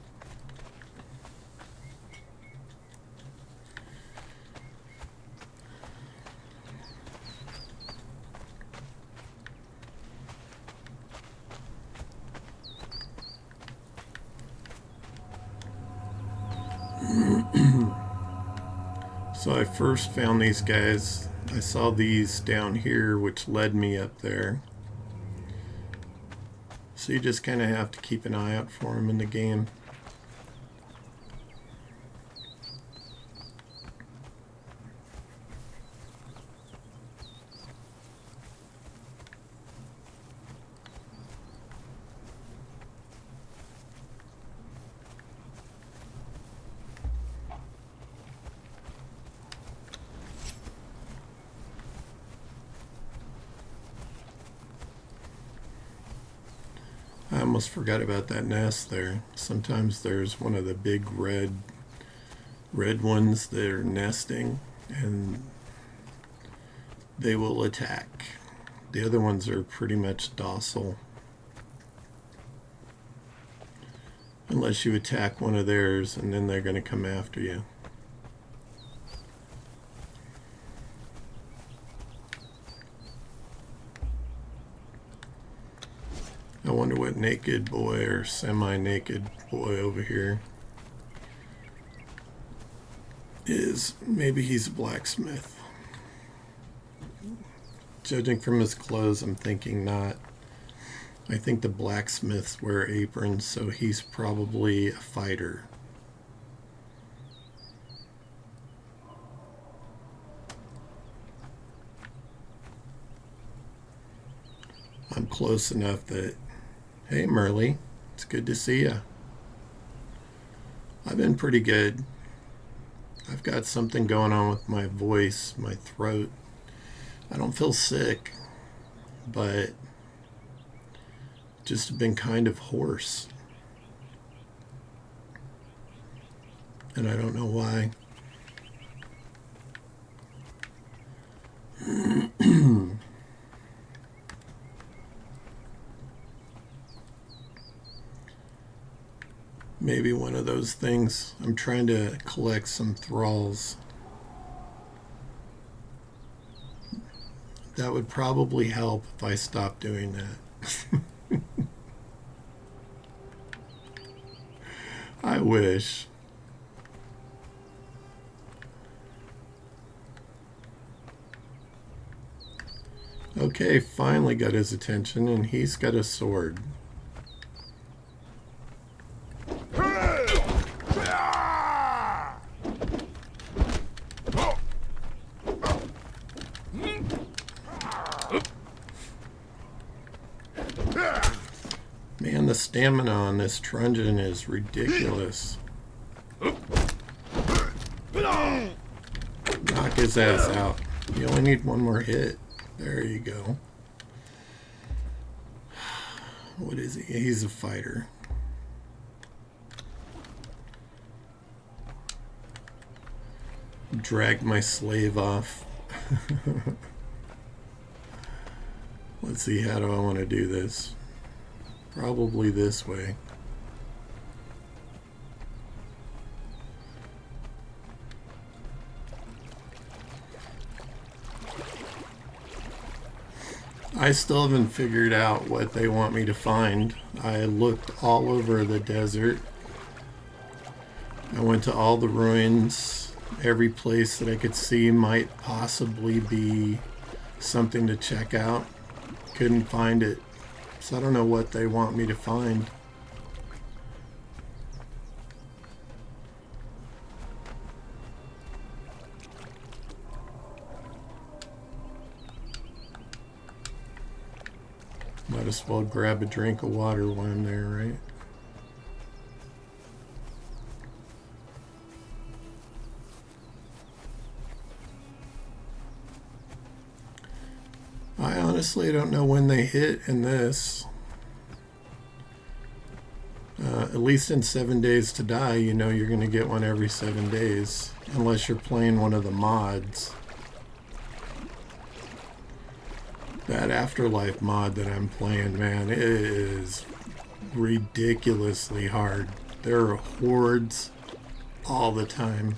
So I first found these guys. I saw these down here, which led me up there. So you just kind of have to keep an eye out for them in the game. I almost forgot about that nest there. Sometimes there's one of the big red ones that are nesting, and they will attack. The other ones are pretty much docile. Unless you attack one of theirs, and then they're going to come after you. I wonder what naked boy or semi-naked boy over here is. Maybe he's a blacksmith. Judging from his clothes, I'm thinking not. I think the blacksmiths wear aprons, so he's probably a fighter. I'm close enough that... Hey, Merle. It's good to see you. I've been pretty good. I've got something going on with my voice, my throat. I don't feel sick, but just been kind of hoarse. And I don't know why. Maybe one of those things. I'm trying to collect some thralls. That would probably help if I stopped doing that. I wish. Okay, finally got his attention, and he's got a sword. Man, the stamina on this truncheon is ridiculous. Knock his ass out. You only need one more hit. There you go. What is he? He's a fighter. Drag my slave off. Let's see, how do I want to do this? Probably this way. I still haven't figured out what they want me to find. I looked all over the desert. I went to all the ruins. Every place that I could see might possibly be something to check out. Couldn't find it. So I don't know what they want me to find. Might as well grab a drink of water while I'm there, right? I honestly don't know when they hit in this. At least in 7 Days to Die, you know you're going to get one every 7 days. Unless you're playing one of the mods. That Afterlife mod that I'm playing, man, it is ridiculously hard. There are hordes all the time,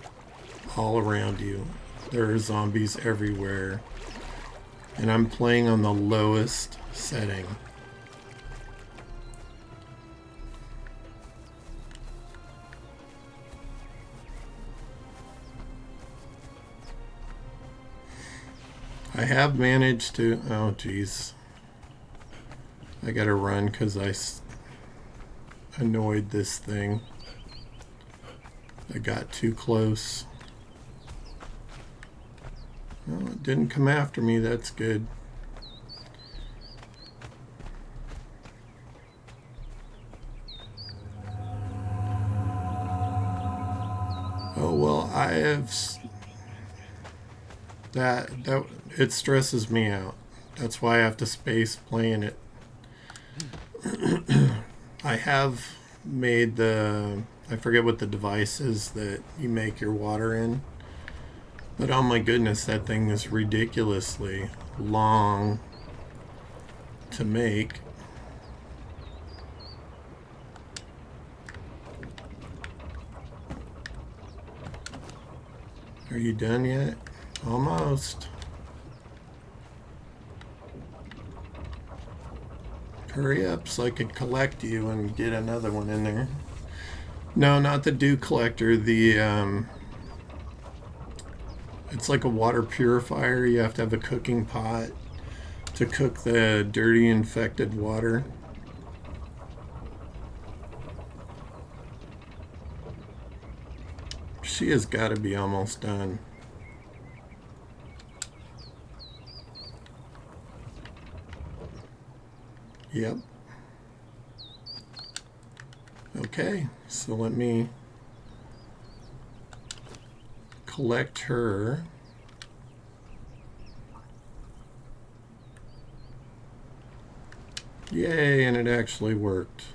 all around you. There are zombies everywhere. And I'm playing on the lowest setting. I have managed to... Oh, geez. I gotta run because I annoyed this thing. I got too close. Well, it didn't come after me. That's good. Oh, well, I have... That it stresses me out. That's why I have to space playing it. I have made the... I forget what the device is that you make your water in. But oh my goodness, that thing is ridiculously long to make. Are you done yet? Almost. Hurry up so I could collect you and get another one in there. No, not the dew collector. The it's like a water purifier. You have to have a cooking pot to cook the dirty, infected water. She has got to be almost done. Yep. Okay, so let me collect her. Yay, and it actually worked.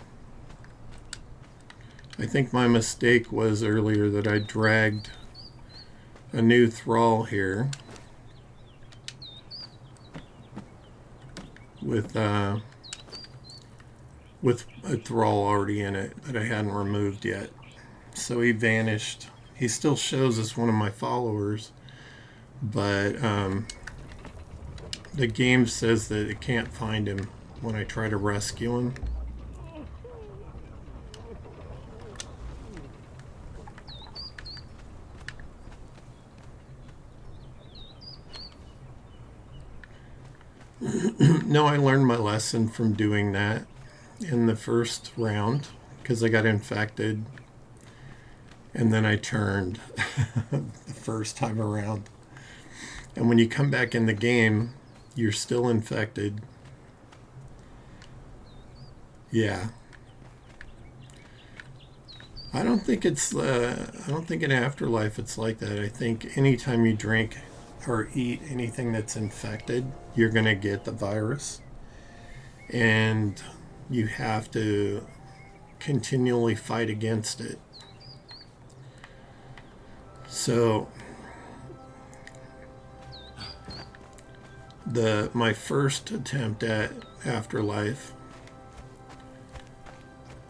I think my mistake was earlier that I dragged a new thrall here with a thrall already in it that I hadn't removed yet. So he vanished. He still shows as one of my followers, but the game says that it can't find him when I try to rescue him. No, I learned my lesson from doing that in the first round because I got infected and then I turned the first time around. And when you come back in the game, you're still infected. Yeah. I don't think in Afterlife it's like that. I think anytime you drink or eat anything that's infected, you're going to get the virus. And you have to continually fight against it. So my first attempt at Afterlife,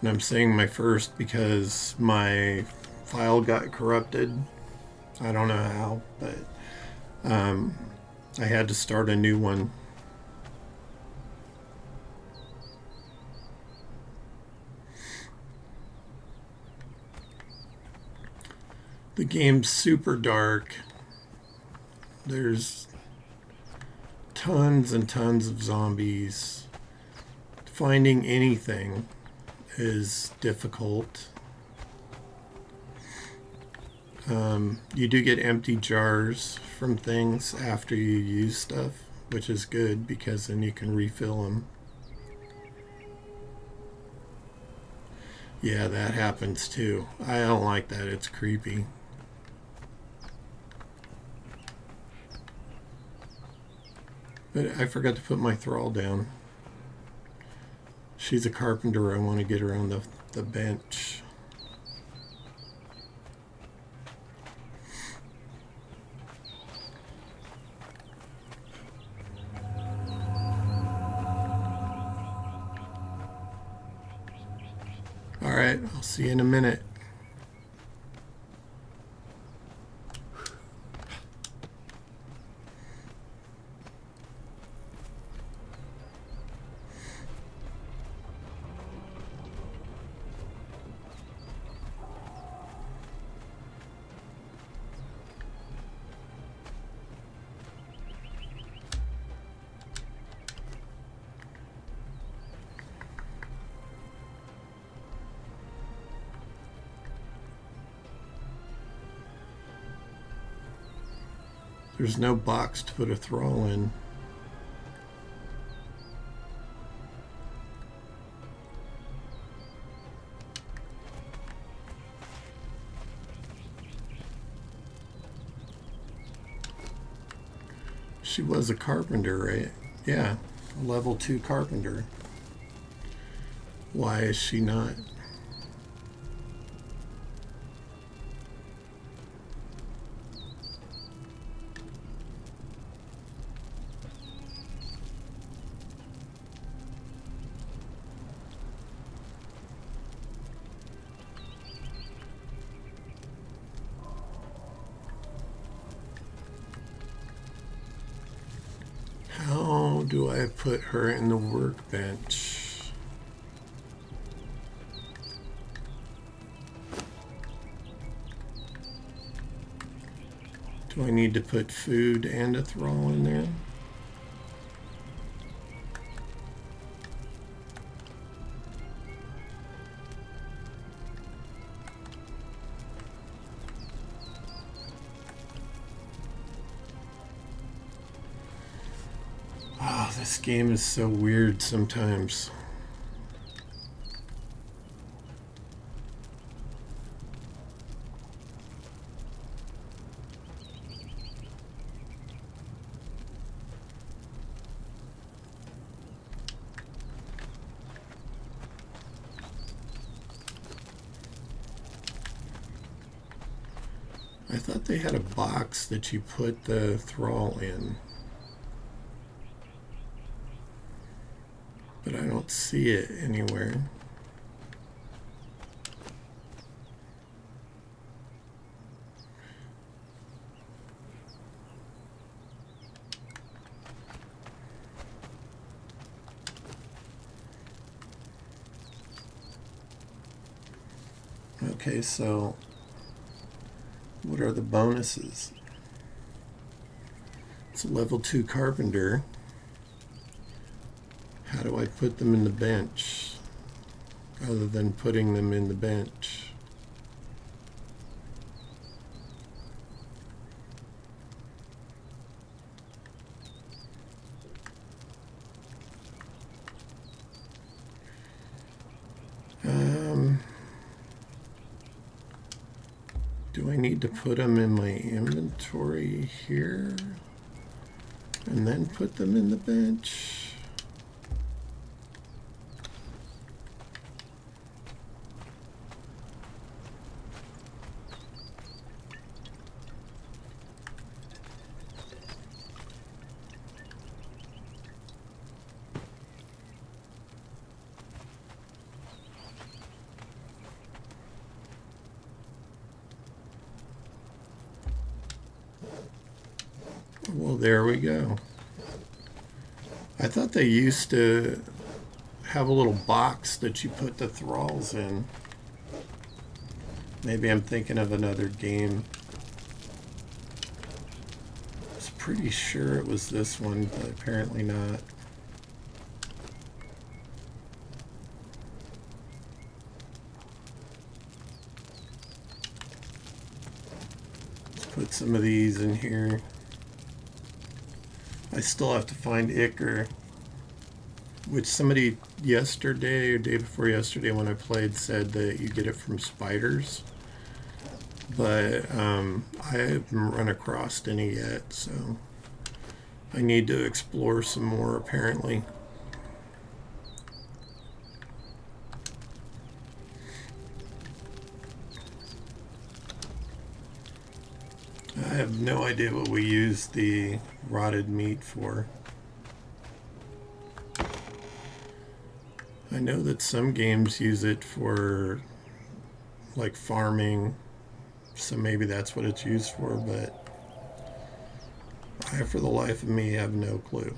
and I'm saying my first because my file got corrupted. I don't know how, but I had to start a new one. The game's super dark. There's tons and tons of zombies. Finding anything is difficult. You do get empty jars from things after you use stuff, which is good because then you can refill them. Yeah, that happens too. I don't like that. It's creepy. But I forgot to put my thrall down. She's a carpenter. I want to get her on the bench. All right, I'll see you in a minute. There's no box to put a thrall in. She was a carpenter, right? Yeah, a level 2 carpenter. Why is she not? How do I put her in the workbench? Do I need to put food and a thrall in there? Oh, this game is so weird sometimes. I thought they had a box that you put the thrall in. but I don't see it anywhere. Okay, so what are the bonuses? It's a level 2 carpenter. How do I put them in the bench other than putting them in the bench? Do I need to put them in my inventory here and then put them in the bench? Well, there we go. I thought they used to have a little box that you put the thralls in. Maybe I'm thinking of another game. I was pretty sure it was this one, but apparently not. Let's put some of these in here. I still have to find Icar, which somebody yesterday or day before yesterday when I played said that you get it from spiders. But I haven't run across any yet, so I need to explore some more apparently. I have no idea what we use the rotted meat for. I know that some games use it for like farming, so maybe that's what it's used for, but I, for the life of me, have no clue.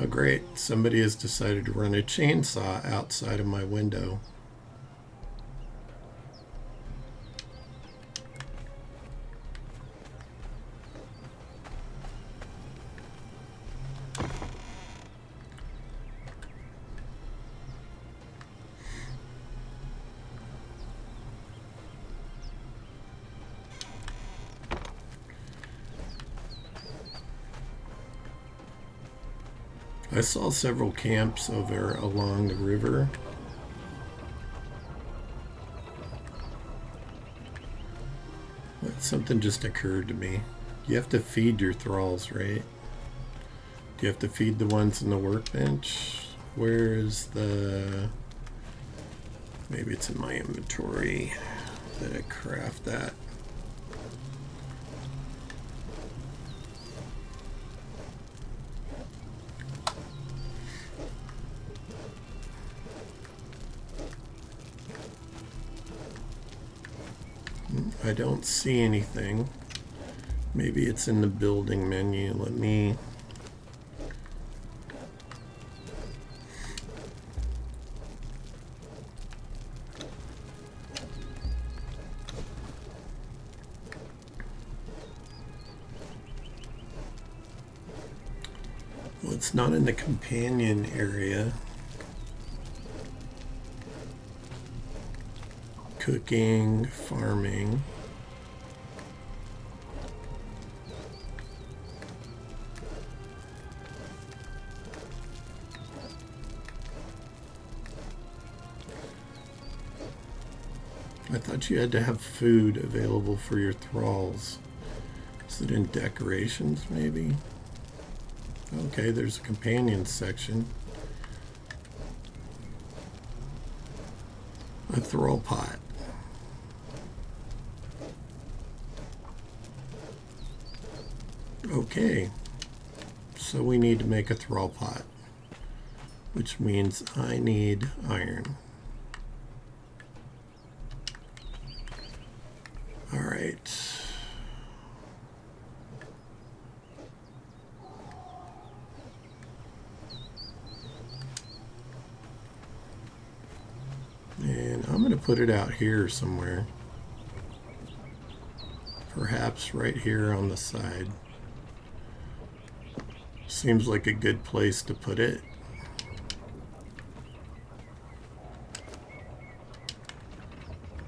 Oh, great. Somebody has decided to run a chainsaw outside of my window. I saw several camps over along the river. Something just occurred to me. You have to feed your thralls, right? Do you have to feed the ones in the workbench? Where is the... Maybe it's in my inventory that I craft that. I don't see anything. Maybe it's in the building menu. Let me... Well, it's not in the companion area. Cooking, farming. I thought you had to have food available for your thralls. Is it in decorations, maybe? Okay, there's a companion section. A thrall pot. Okay, so we need to make a thrall pot, which means I need iron. All right. And I'm going to put it out here somewhere. Perhaps right here on the side. Seems like a good place to put it.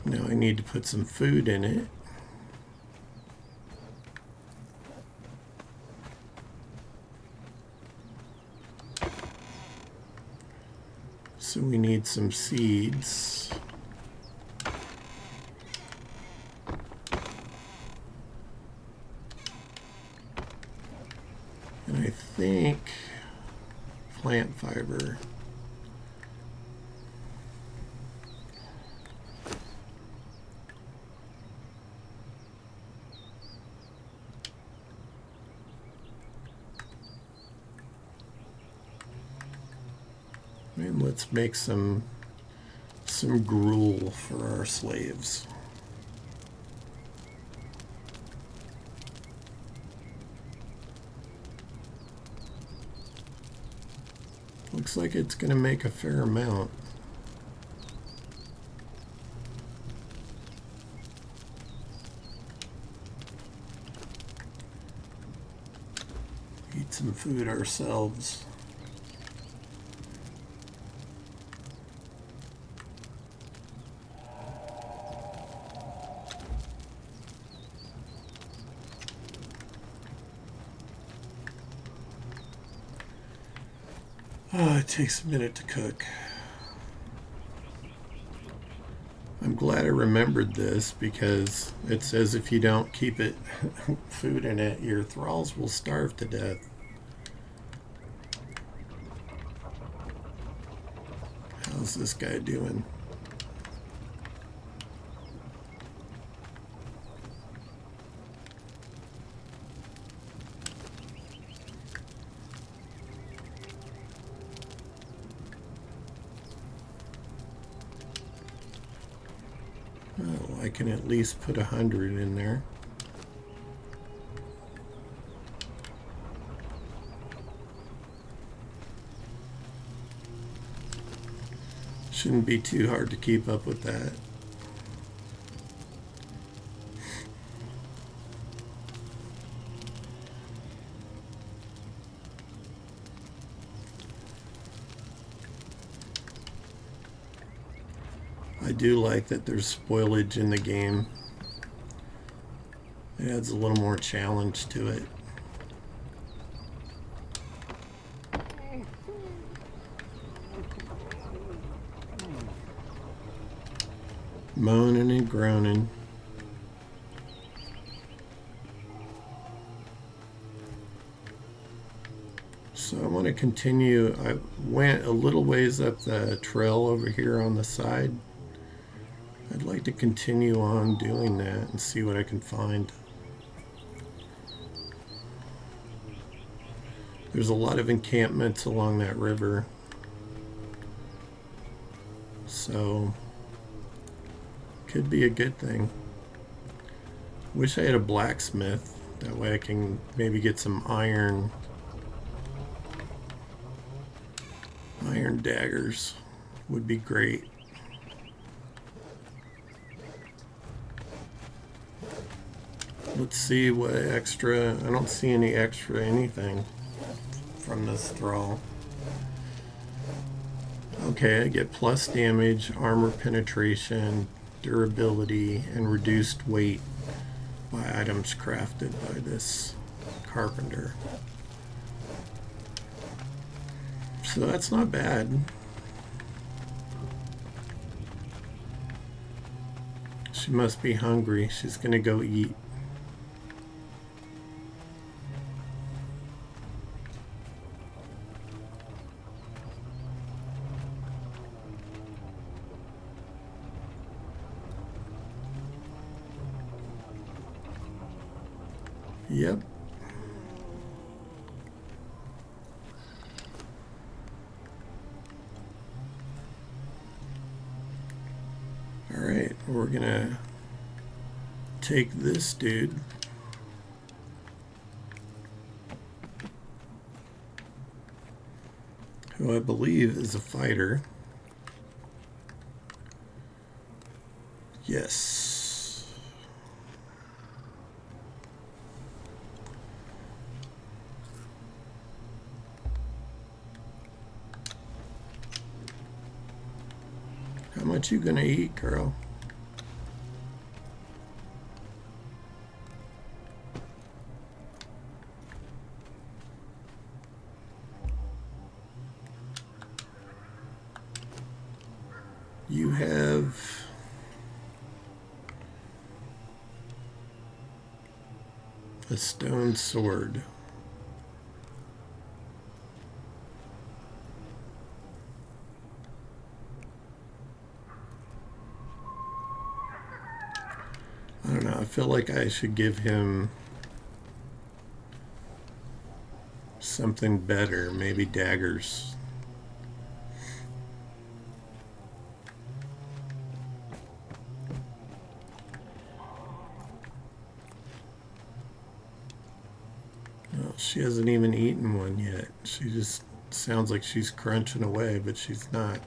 Now I need to put some food in it. So we need some seeds. And I think plant fiber. And let's make some gruel for our slaves. Looks like it's going to make a fair amount. Eat some food ourselves. Oh, it takes a minute to cook. I'm glad I remembered this because it says if you don't keep it food in it, your thralls will starve to death. How's this guy doing? Oh, I can at least put 100 in there. Shouldn't be too hard to keep up with that. I do like that there's spoilage in the game. It adds a little more challenge to it. Moaning and groaning. So I want to continue. I went a little ways up the trail over here on the side. I'd like to continue on doing that and see what I can find. There's a lot of encampments along that river. So, could be a good thing. Wish I had a blacksmith. That way I can maybe get some iron daggers. Would be great. Let's see what extra. I don't see any extra anything from this thrall. Okay, I get plus damage, armor penetration, durability, and reduced weight by items crafted by this carpenter. So that's not bad. She must be hungry. She's gonna go eat. Yep. Alright, we're gonna take this dude. Who I believe is a fighter. Yes. How much you gonna eat, girl? You have a stone sword. I don't know, I feel like I should give him something better, maybe daggers. Well, she hasn't even eaten one yet. She just sounds like she's crunching away, but she's not.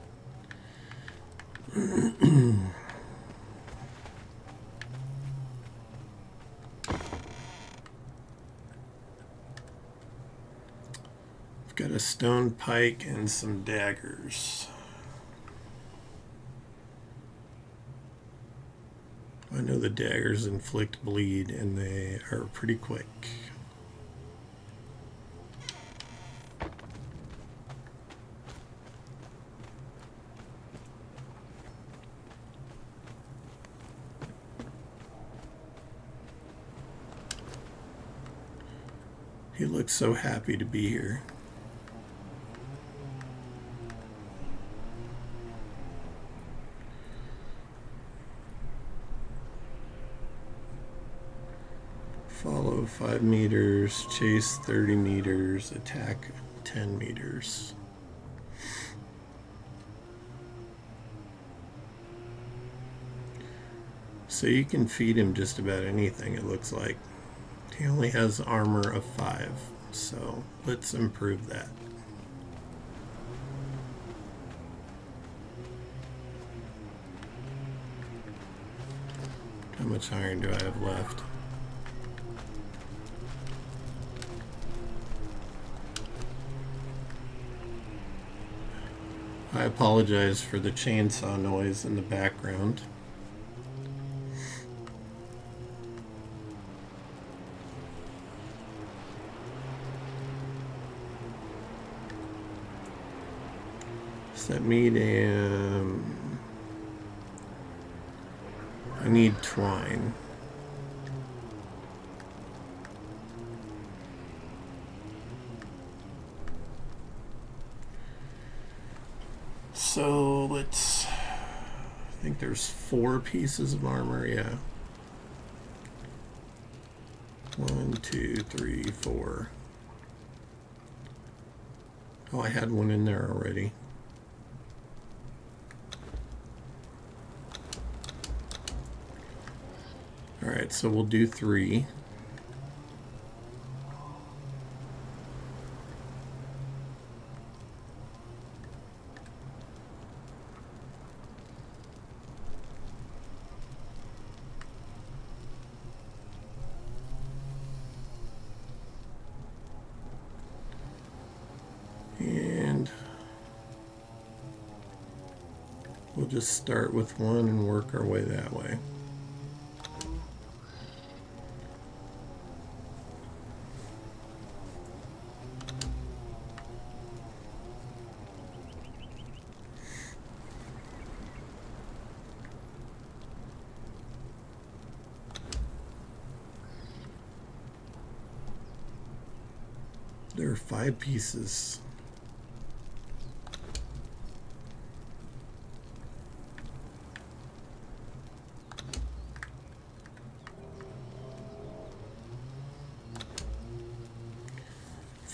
Got a stone pike and some daggers. I know the daggers inflict bleed and they are pretty quick. He looks so happy to be here. Follow 5 meters, chase 30 meters, attack 10 meters. So you can feed him just about anything, it looks like. He only has armor of 5, so let's improve that. How much iron do I have left? I apologize for the chainsaw noise in the background. Set medium. I need twine. So let's, I think there's 4 pieces of armor, yeah. 1, 2, 3, 4. Oh, I had one in there already. All right, so we'll do 3. And we'll just start with 1 and work our way that way. There are 5 pieces.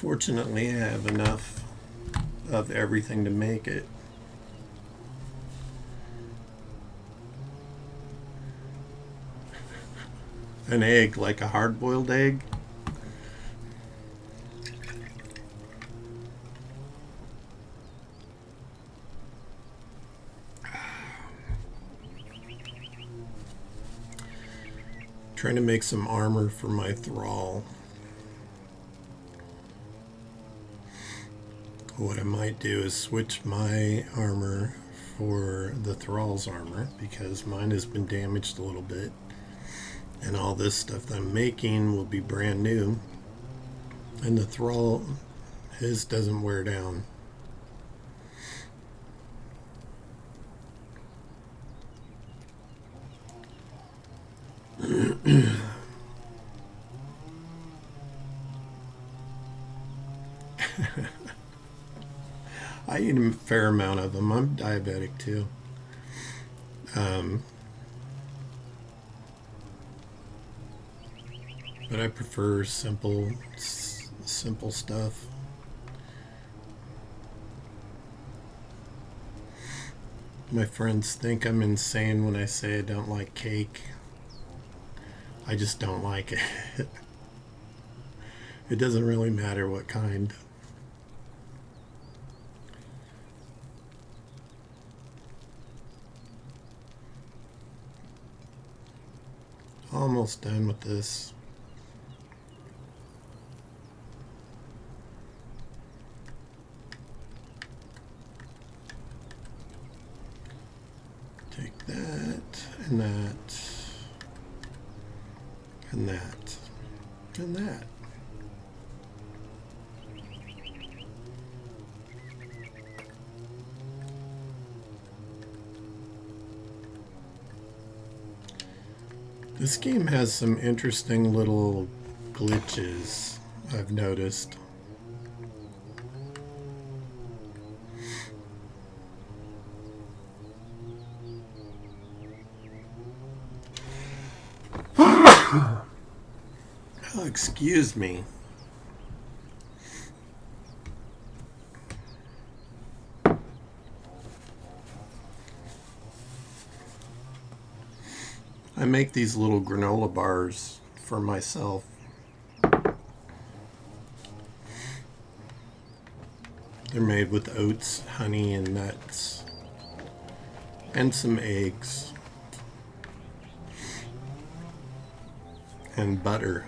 Fortunately, I have enough of everything to make it. An egg, like a hard-boiled egg. Trying to make some armor for my thrall. What I might do is switch my armor for the thrall's armor, because mine has been damaged a little bit. And all this stuff that I'm making will be brand new. And the thrall, his doesn't wear down. I eat a fair amount of them. I'm diabetic too. But I prefer simple stuff. My friends think I'm insane when I say I don't like cake. I just don't like it. It doesn't really matter what kind. Almost done with this. Take that, and that, and that, and that. This game has some interesting little glitches, I've noticed. Oh, excuse me. I make these little granola bars for myself. They're made with oats, honey, and nuts, and some eggs, and butter.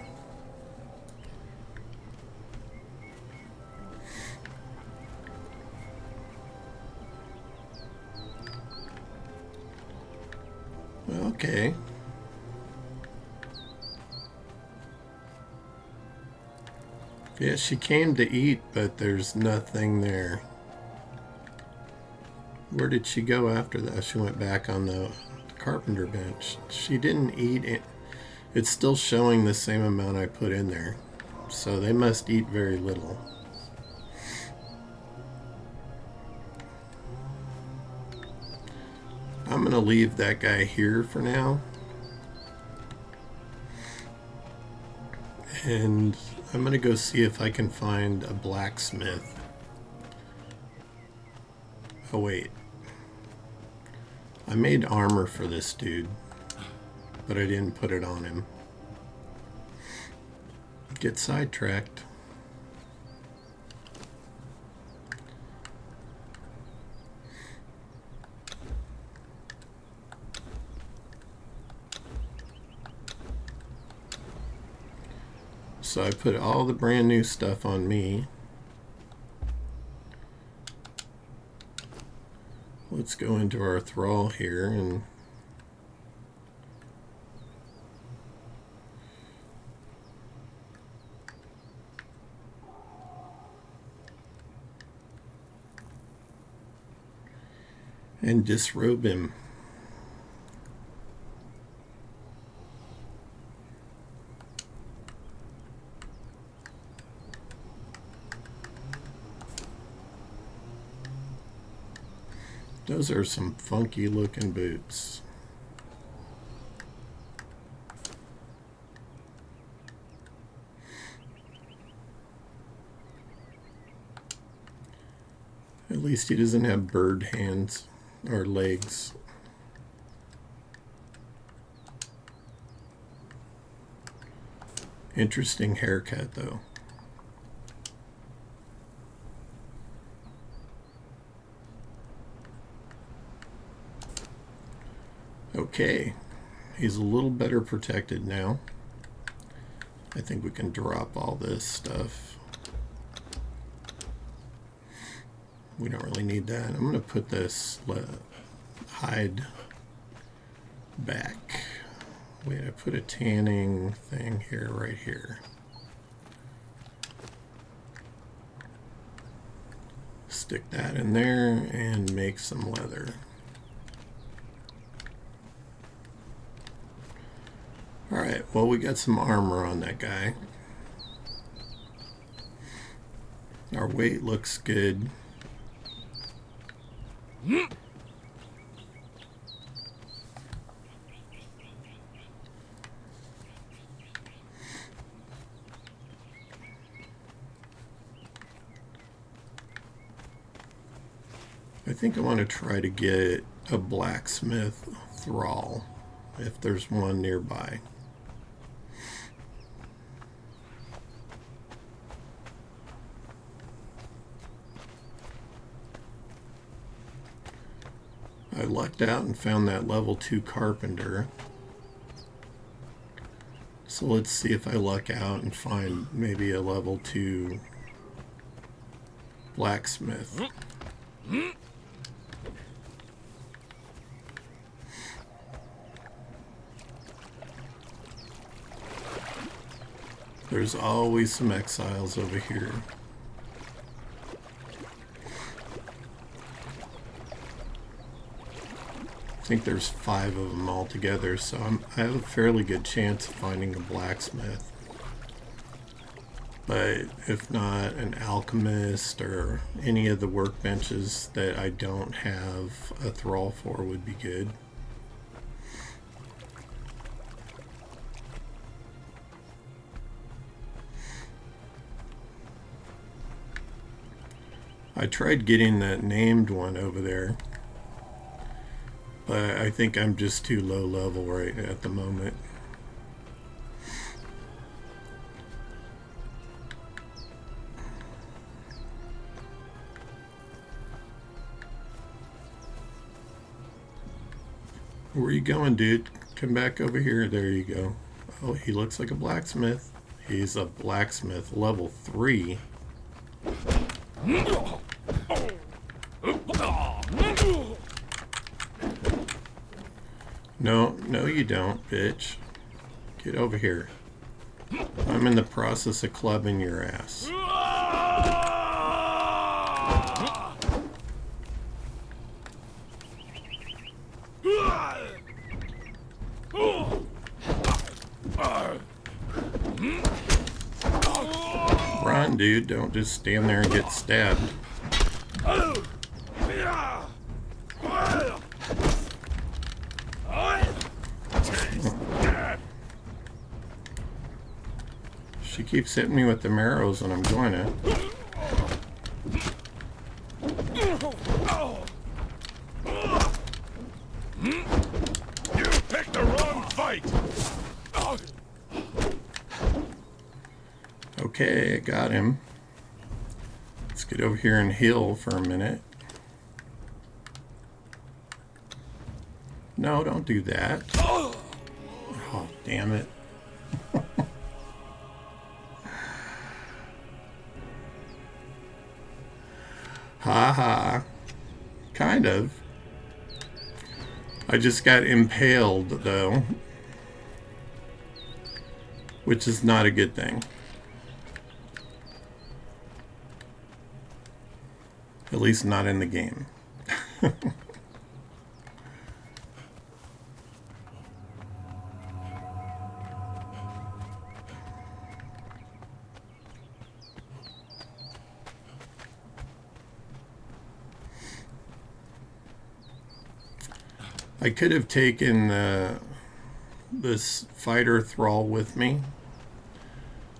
Okay. Yeah, she came to eat, but there's nothing there. Where did she go after that? She went back on the carpenter bench. She didn't eat it. It's still showing the same amount I put in there. So they must eat very little. I'm going to leave that guy here for now. And I'm going to go see if I can find a blacksmith. Oh, wait. I made armor for this dude, but I didn't put it on him. Get sidetracked. So I put all the brand new stuff on me. Let's go into our thrall here and disrobe him. Those are some funky looking boots. At least he doesn't have bird hands or legs. Interesting haircut, though. Okay, he's a little better protected now. I think we can drop all this stuff. We don't really need that. I'm going to put this hide back. Wait, I put a tanning thing here, right here. Stick that in there and make some leather. Alright, well, we got some armor on that guy. Our weight looks good. I think I want to try to get a blacksmith thrall, if there's one nearby. I lucked out and found that level 2 carpenter. So let's see if I luck out and find maybe a level 2 blacksmith. There's always some exiles over here. I think there's 5 of them altogether, so I have a fairly good chance of finding a blacksmith. But if not, an alchemist or any of the workbenches that I don't have a thrall for would be good. I tried getting that named one over there, but I think I'm just too low level right at the moment. Where are you going, dude? Come back over here. There you go. Oh, he looks like a blacksmith. He's a blacksmith level 3. No, you don't, bitch. Get over here. I'm in the process of clubbing your ass. Run, dude. Don't just stand there and get stabbed. She keeps hitting me with the arrows and I'm going to. You picked the wrong fight. Okay, I got him. Let's get over here and heal for a minute. No, don't do that. Oh, damn it. Ha ha. Kind of. I just got impaled, though. Which is not a good thing. At least not in the game. I could have taken this fighter thrall with me,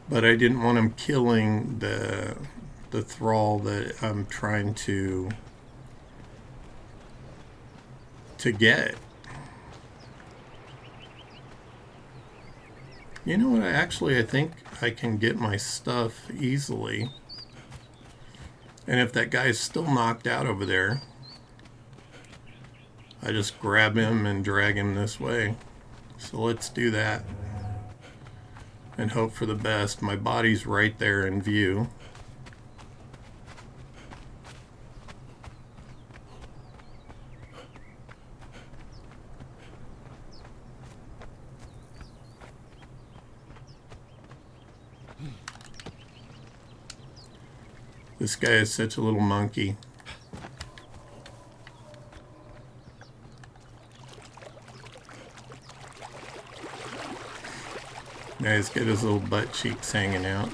but I didn't want him killing the thrall that I'm trying to to get. You know what? I think I can get my stuff easily. And if that guy's still knocked out over there, I just grab him and drag him this way. So let's do that. And hope for the best. My body's right there in view. This guy is such a little monkey. Now he's got his little butt cheeks hanging out.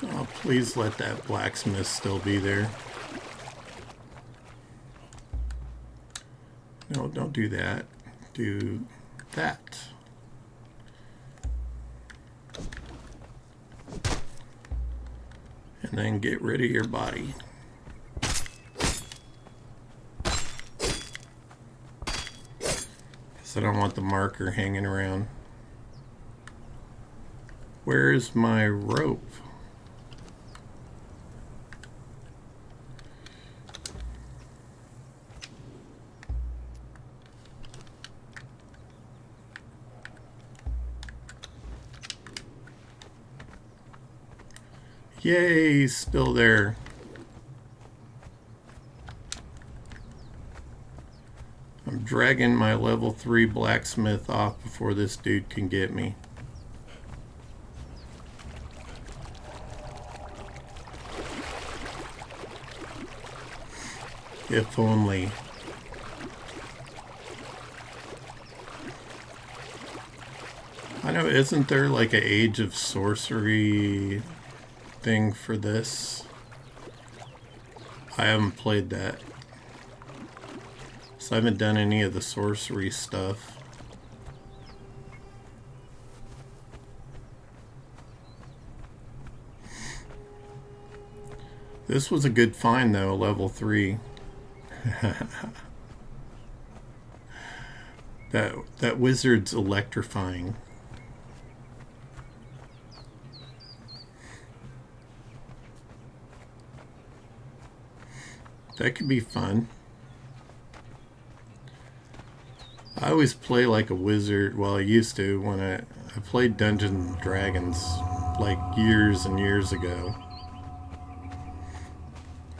Oh, please let that blacksmith still be there. No, don't do that. Do that. And then get rid of your body. Because I don't want the marker hanging around. Where's my rope? Yay, he's still there. I'm dragging my level 3 blacksmith off before this dude can get me. If only. I know, isn't there like an Age of Sorcery thing for this? I haven't played that. So I haven't done any of the sorcery stuff. This was a good find though, level 3. That wizard's electrifying. That could be fun. I always play like a wizard. Well, I used to when I played Dungeons and Dragons like years and years ago.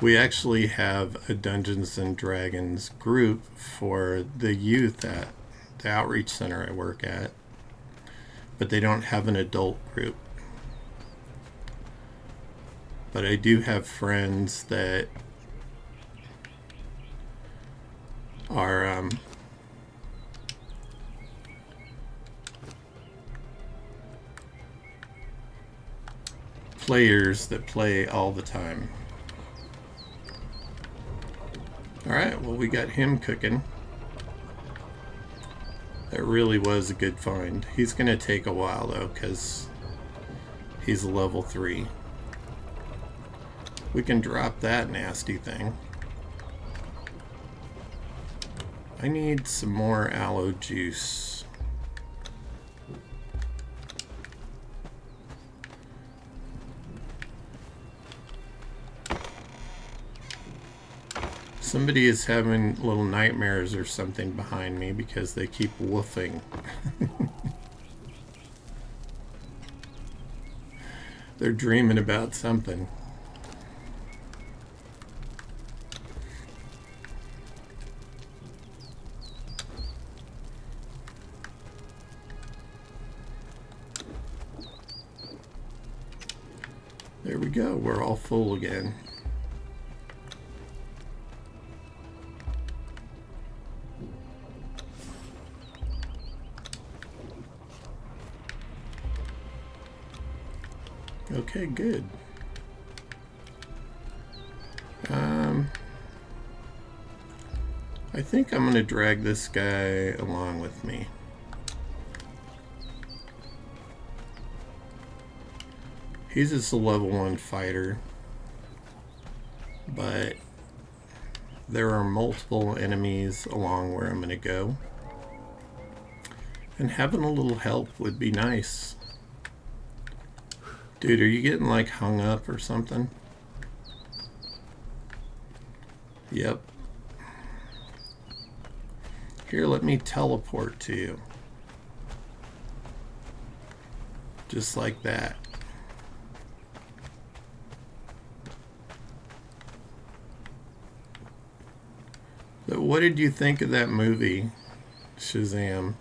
We actually have a Dungeons and Dragons group for the youth at the outreach center I work at, but they don't have an adult group. But I do have friends that are players that play all the time. Alright, well, we got him cooking. That really was a good find. He's going to take a while though, because he's a level 3. We can drop that nasty thing. I need some more aloe juice. Somebody is having little nightmares or something behind me because they keep woofing. They're dreaming about something. There we go, we're all full again. Okay, good. I think I'm going to drag this guy along with me. He's just a level 1 fighter, but there are multiple enemies along where I'm going to go. And having a little help would be nice. Dude, are you getting like hung up or something? Yep. Here, let me teleport to you. Just like that. So what did you think of that movie, Shazam?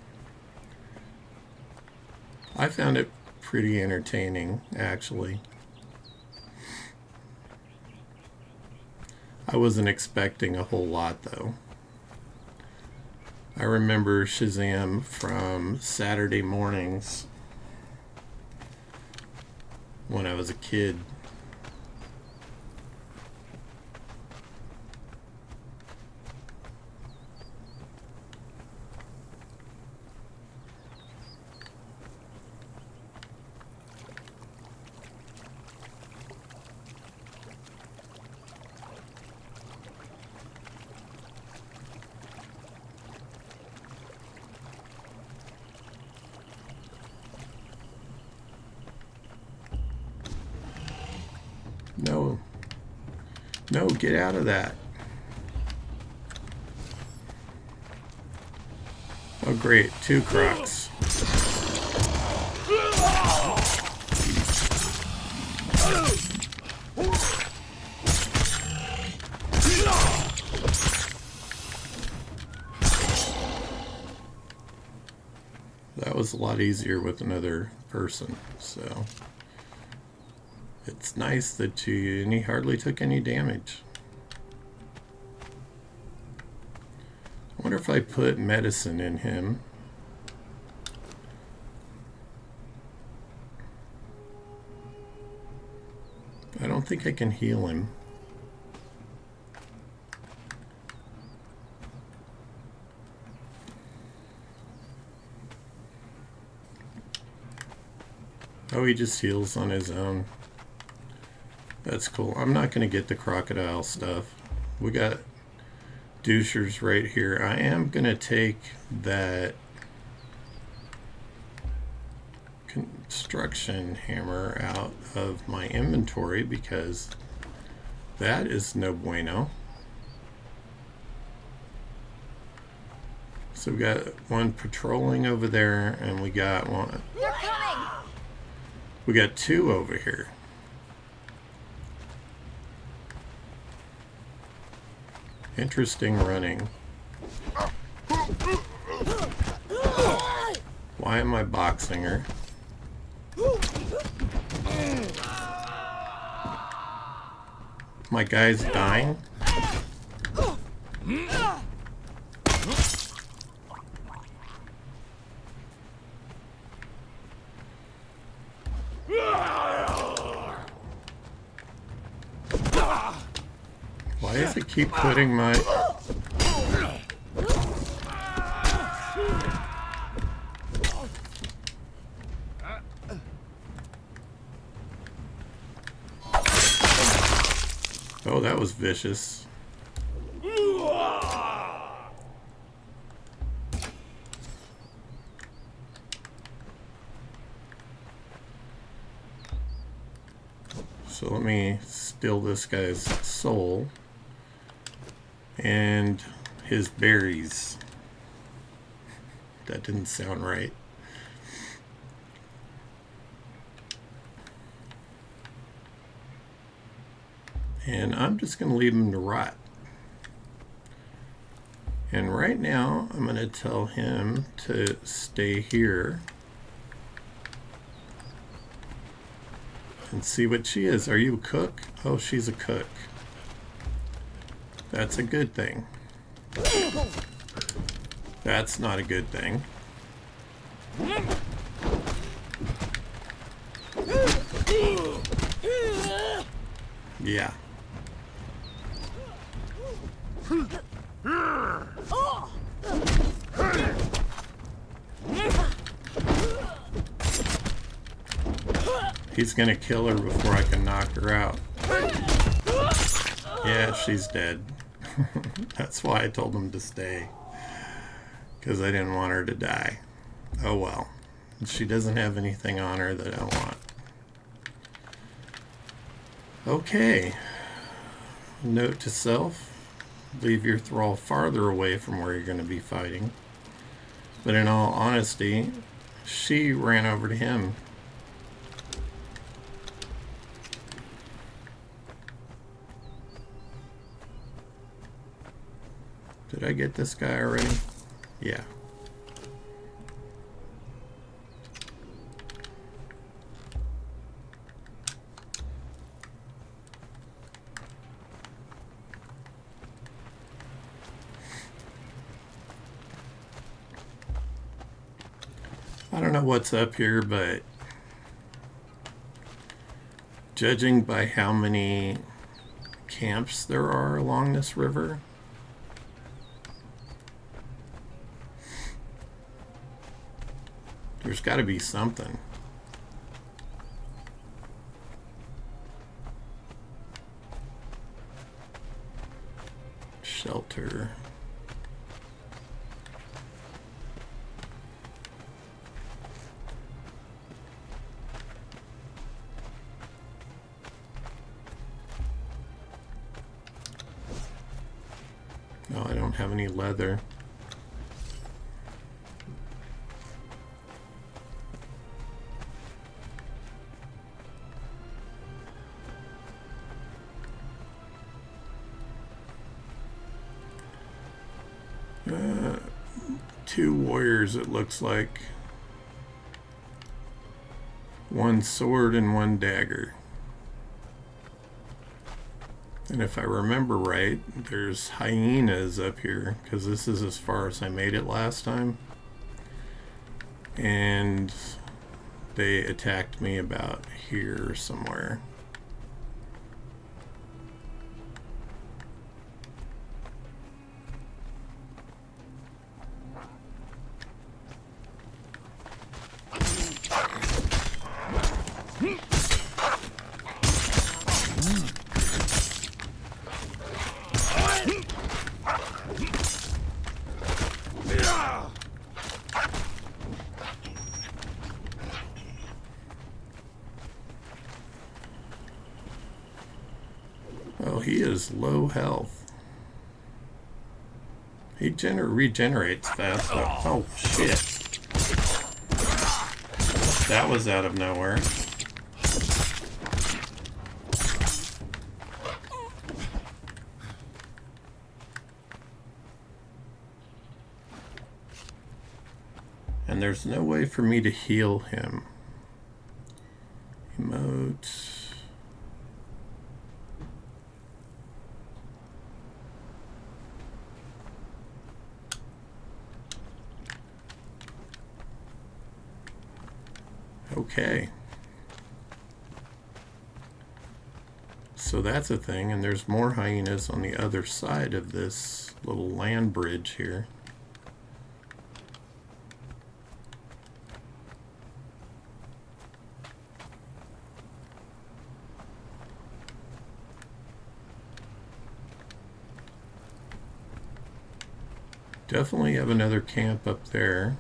I found it pretty entertaining, actually. I wasn't expecting a whole lot, though. I remember Shazam from Saturday mornings when I was a kid. No. No, get out of that. Oh great, 2 crocs. That was a lot easier with another person, so it's nice that and he hardly took any damage. I wonder if I put medicine in him. I don't think I can heal him. Oh, he just heals on his own. That's cool. I'm not going to get the crocodile stuff. We got douchers right here. I am going to take that construction hammer out of my inventory because that is no bueno. So we got one patrolling over there, and we got one. They're coming! We got 2 over here. Interesting running. Why am I boxing her? My guy's dying? Why does it keep putting my... Oh, that was vicious. So let me steal this guy's soul and his berries. That didn't sound right. And I'm just going to leave him to rot. And right now, I'm going to tell him to stay here and see what she is. Are you a cook? Oh, she's a cook. That's a good thing. That's not a good thing. Yeah. He's gonna kill her before I can knock her out. Yeah, she's dead. That's why I told him to stay. Because I didn't want her to die. Oh well. She doesn't have anything on her that I want. Okay. Note to self. Leave your thrall farther away from where you're going to be fighting. But in all honesty, she ran over to him. Did I get this guy already? Yeah. I don't know what's up here, but judging by how many camps there are along this river, there's got to be something. Shelter. No, I don't have any leather. Two warriors, it looks like. One sword and one dagger. And if I remember right, there's hyenas up here, because this is as far as I made it last time. And they attacked me about here somewhere. Oh, he is low health. He regenerates fast though. Oh, shit. That was out of nowhere. And there's no way for me to heal him. Emote. Okay. So that's a thing, and there's more hyenas on the other side of this little land bridge here. Definitely have another camp up there.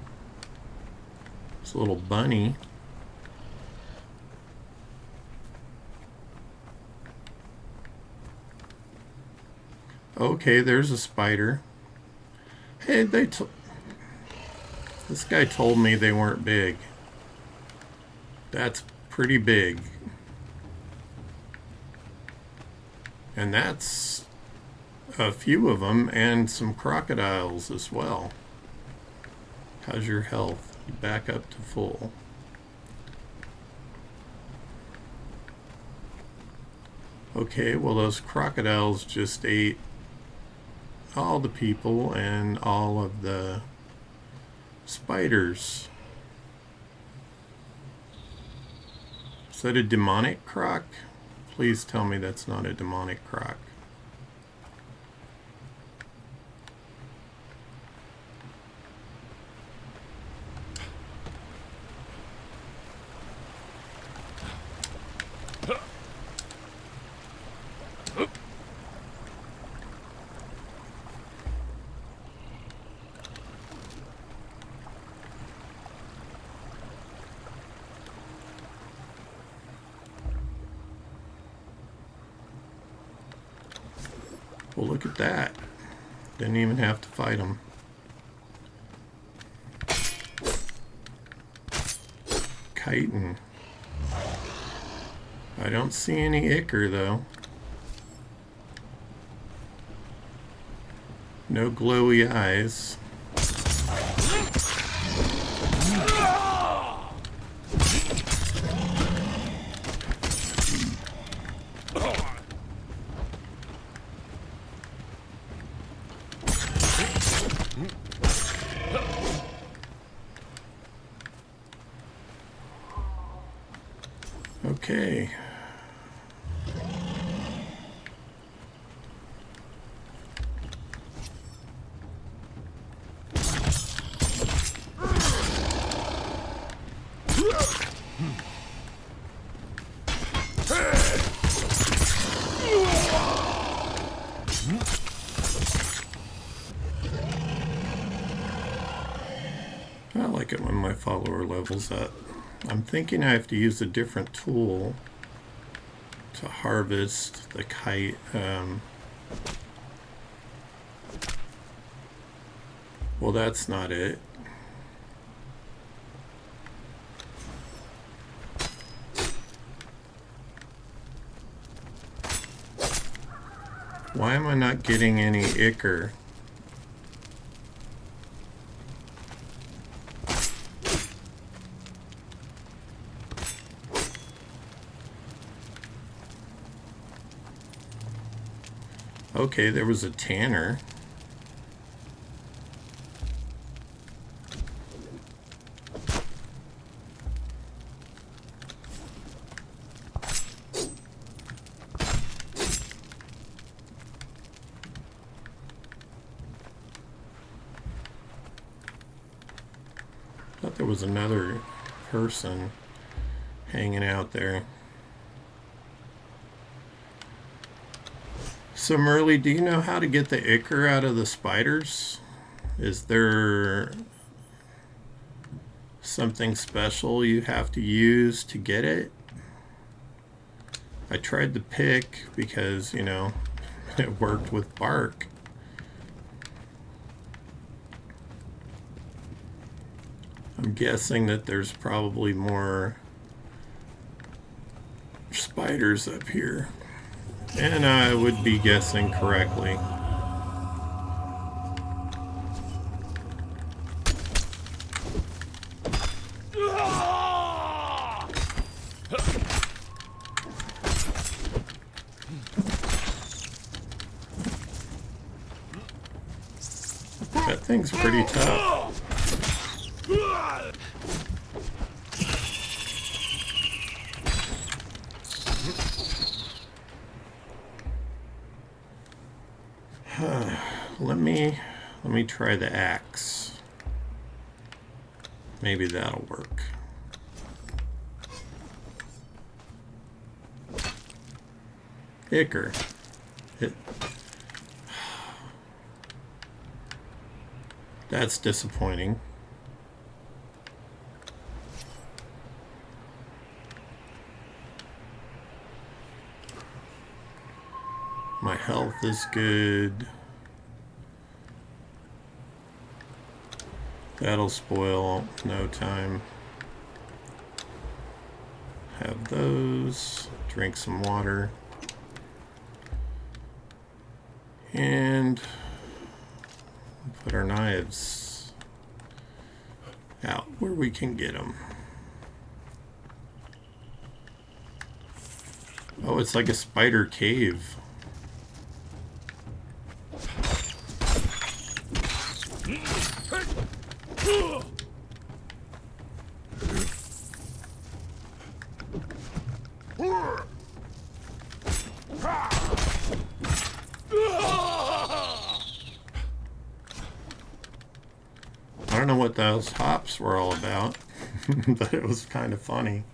It's a little bunny. Okay, there's a spider. Hey, this guy told me they weren't big. That's pretty big. And that's a few of them, and some crocodiles as well. How's your health? Back up to full. Okay, well those crocodiles just ate all the people and all of the spiders. Is that a demonic croc? Please tell me that's not a demonic croc. Well, look at that. Didn't even have to fight them. Chitin. I don't see any ichor though. No glowy eyes. Okay. I like it when my follower levels up. I'm thinking I have to use a different tool to harvest the kite. Well, that's not it. Why am I not getting any ichor? Okay, there was a tanner. Thought there was another person hanging out there. So Merle, do you know how to get the ichor out of the spiders? Is there something special you have to use to get it? I tried the pick because, you know, it worked with bark. I'm guessing that there's probably more spiders up here. And I would be guessing correctly. That thing's pretty tough. Let me try the axe. Maybe that'll work. Ichor. That's disappointing. My health is good. That'll spoil no time. Have those. Drink some water. And put our knives out where we can get them. Oh, it's like a spider cave. I don't know what those hops were all about, but it was kind of funny.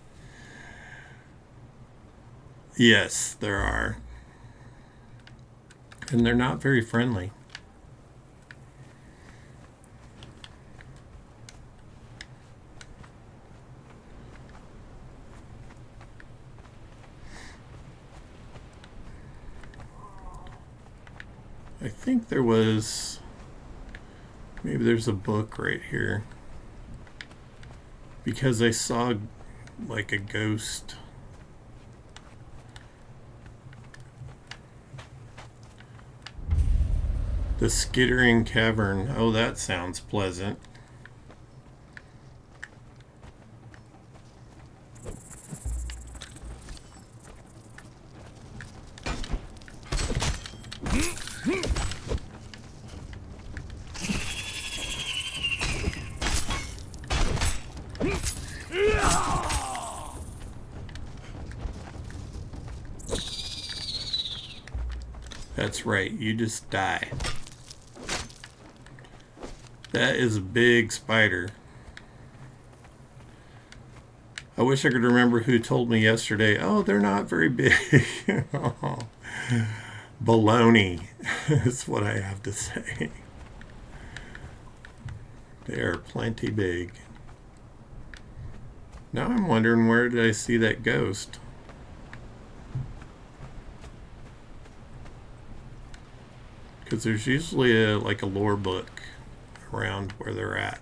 Yes, there are. And they're not very friendly. I think there was, maybe there's a book right here, because I saw like a ghost. The Skittering Cavern. Oh, that sounds pleasant. That's right, you just die. That is a big spider. I wish I could remember who told me yesterday, oh, they're not very big. Oh, baloney is what I have to say. They are plenty big. Now I'm wondering, where did I see that ghost? Because there's usually like a lore book around where they're at.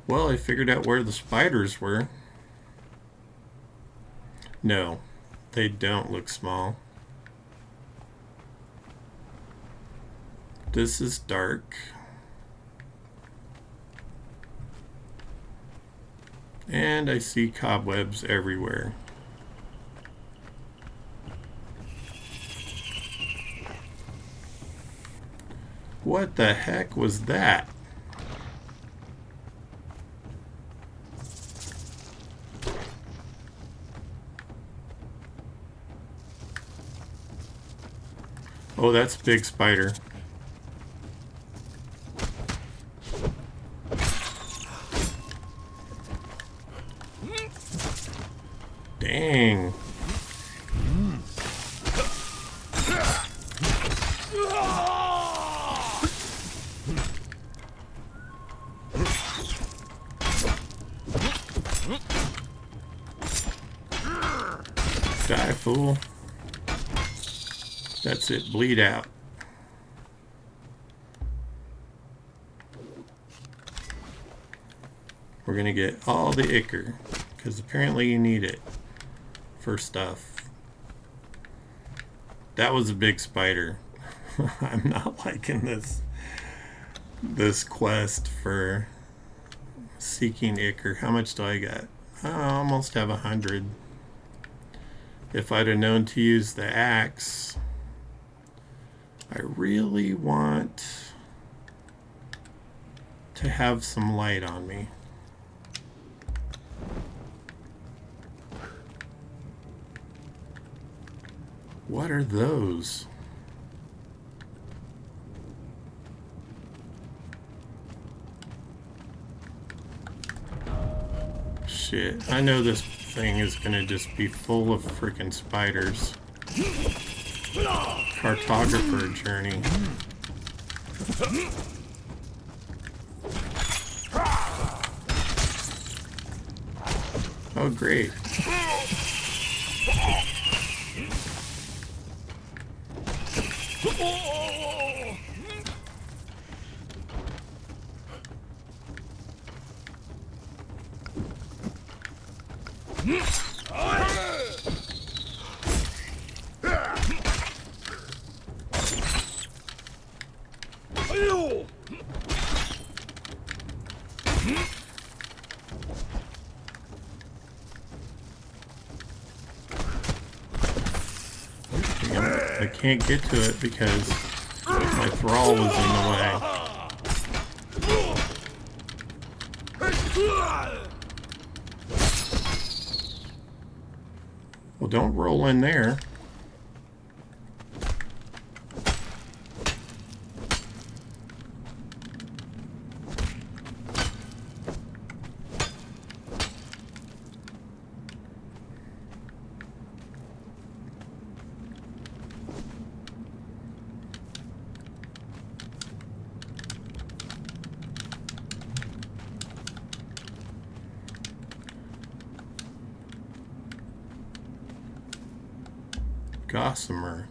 Well, I figured out where the spiders were. No, they don't look small. This is dark. And I see cobwebs everywhere. What the heck was that? Oh, that's a big spider. Dang. Die, fool. That's it. Bleed out. We're going to get all the ichor, because apparently you need it for stuff. That was a big spider. I'm not liking this quest for seeking ichor. How much do I got? Oh, I almost have 100. If I'd have known to use the axe, I really want to have some light on me. What are those? Shit, I know this thing is gonna just be full of freaking spiders. Cartographer journey. Oh, great. I can't get to it because my thrall was in the way. Well, don't roll in there. Gossamer.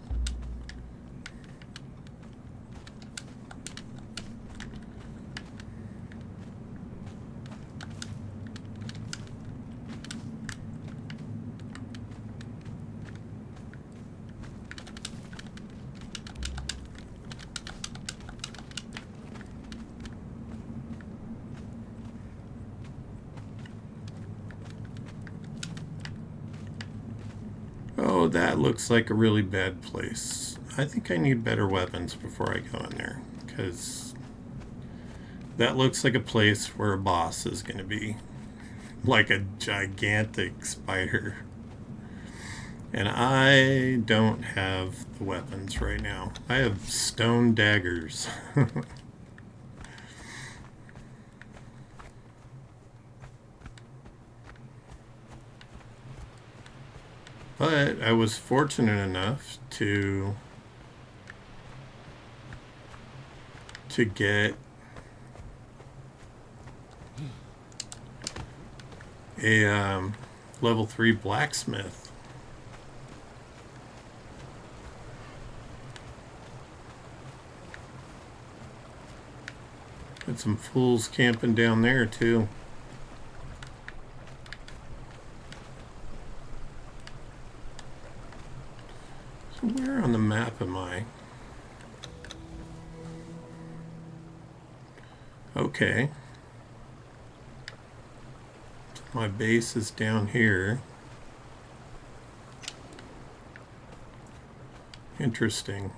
Oh, that looks like a really bad place. I think I need better weapons before I go in there, because that looks like a place where a boss is going to be. Like a gigantic spider. And I don't have the weapons right now. I have stone daggers. But I was fortunate enough to get a level 3 blacksmith. Got some fools camping down there too. So where on the map am I? Okay. So my base is down here. Interesting.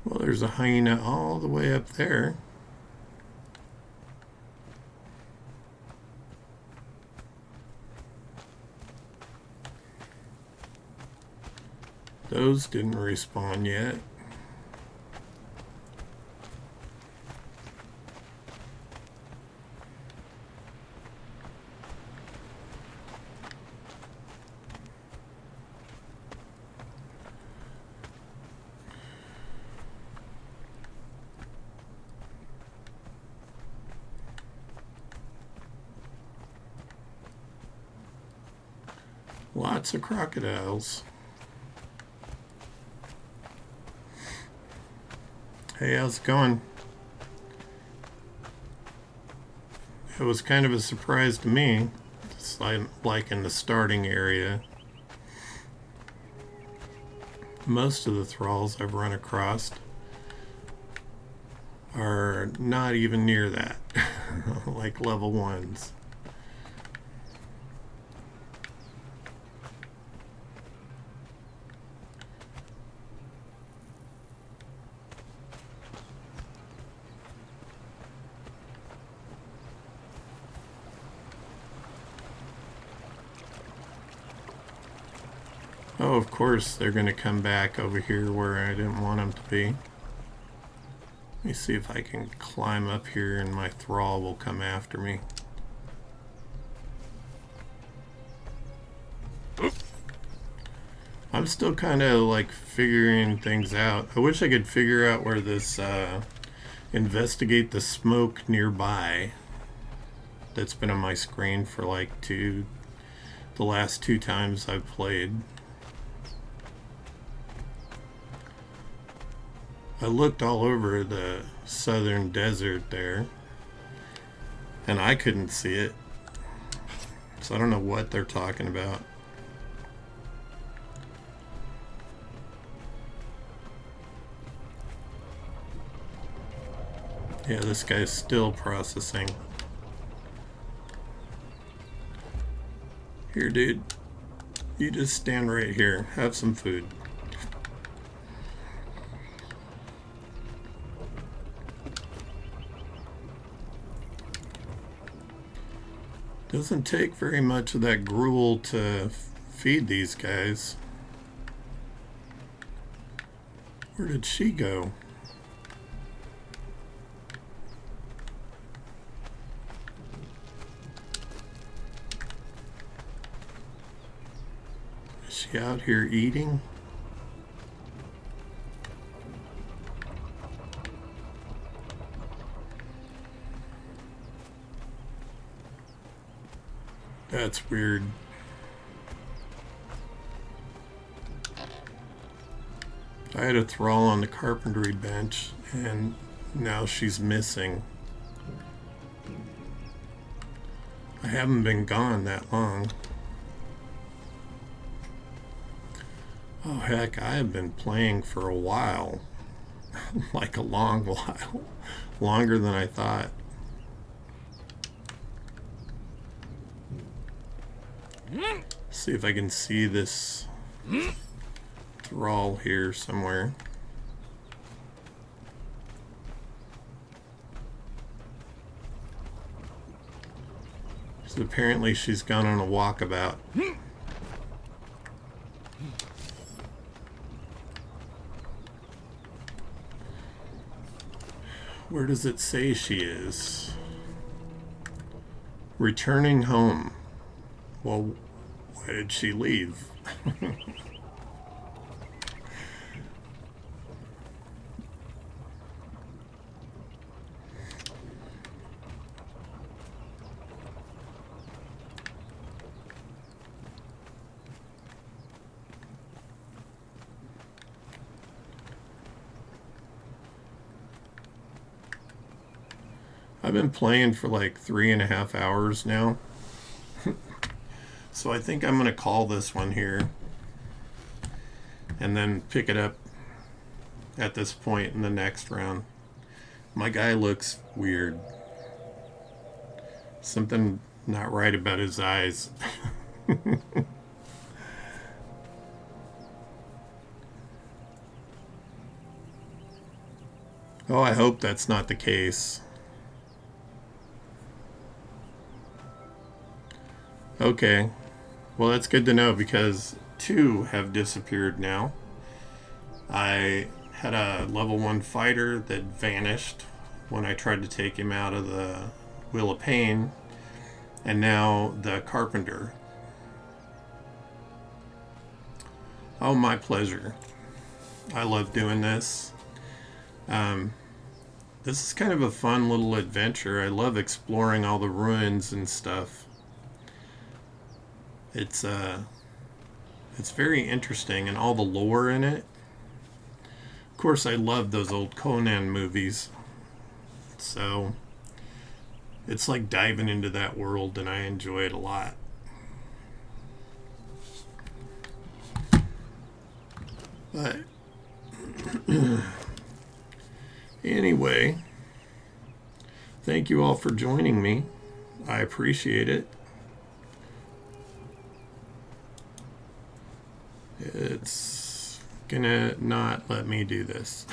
Well, there's a hyena all the way up there. Those didn't respawn yet. Lots of crocodiles. Hey, how's it going? It was kind of a surprise to me. It's like in the starting area. Most of the thralls I've run across are not even near that. Like level 1s. Oh, of course, they're going to come back over here where I didn't want them to be. Let me see if I can climb up here and my thrall will come after me. I'm still kind of like figuring things out. I wish I could figure out where this investigate the smoke nearby that's been on my screen for like the last 2 times I've played. I looked all over the southern desert there, and I couldn't see it. So I don't know what they're talking about. Yeah, this guy's still processing. Here, dude. You just stand right here. Have some food. Doesn't take very much of that gruel to feed these guys. Where did she go? she out here eating? That's weird. I had a thrall on the carpentry bench, and now she's missing. I haven't been gone that long. Oh heck, I have been playing for a while. Like a long while. Longer than I thought. See if I can see this thrall here somewhere. So apparently she's gone on a walkabout. Where does it say she is? Returning home. Well, why did she leave? I've been playing for like 3.5 hours now. So I think I'm going to call this one here and then pick it up at this point in the next round. My guy looks weird. Something not right about his eyes. Oh, I hope that's not the case. Okay. Well, that's good to know because 2 have disappeared now. I had a level 1 fighter that vanished when I tried to take him out of the Wheel of Pain, and now the carpenter. Oh, my pleasure. I love doing this. This is kind of a fun little adventure. I love exploring all the ruins and stuff. It's very interesting, and all the lore in it. Of course, I love those old Conan movies, so it's like diving into that world, and I enjoy it a lot. But anyway, thank you all for joining me. I appreciate it. It's gonna not let me do this.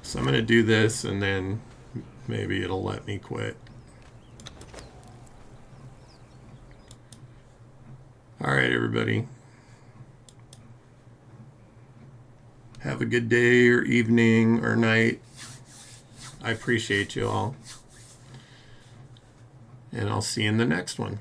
So I'm gonna do this and then maybe it'll let me quit. All right, everybody. Have a good day or evening or night. I appreciate you all. And I'll see you in the next one.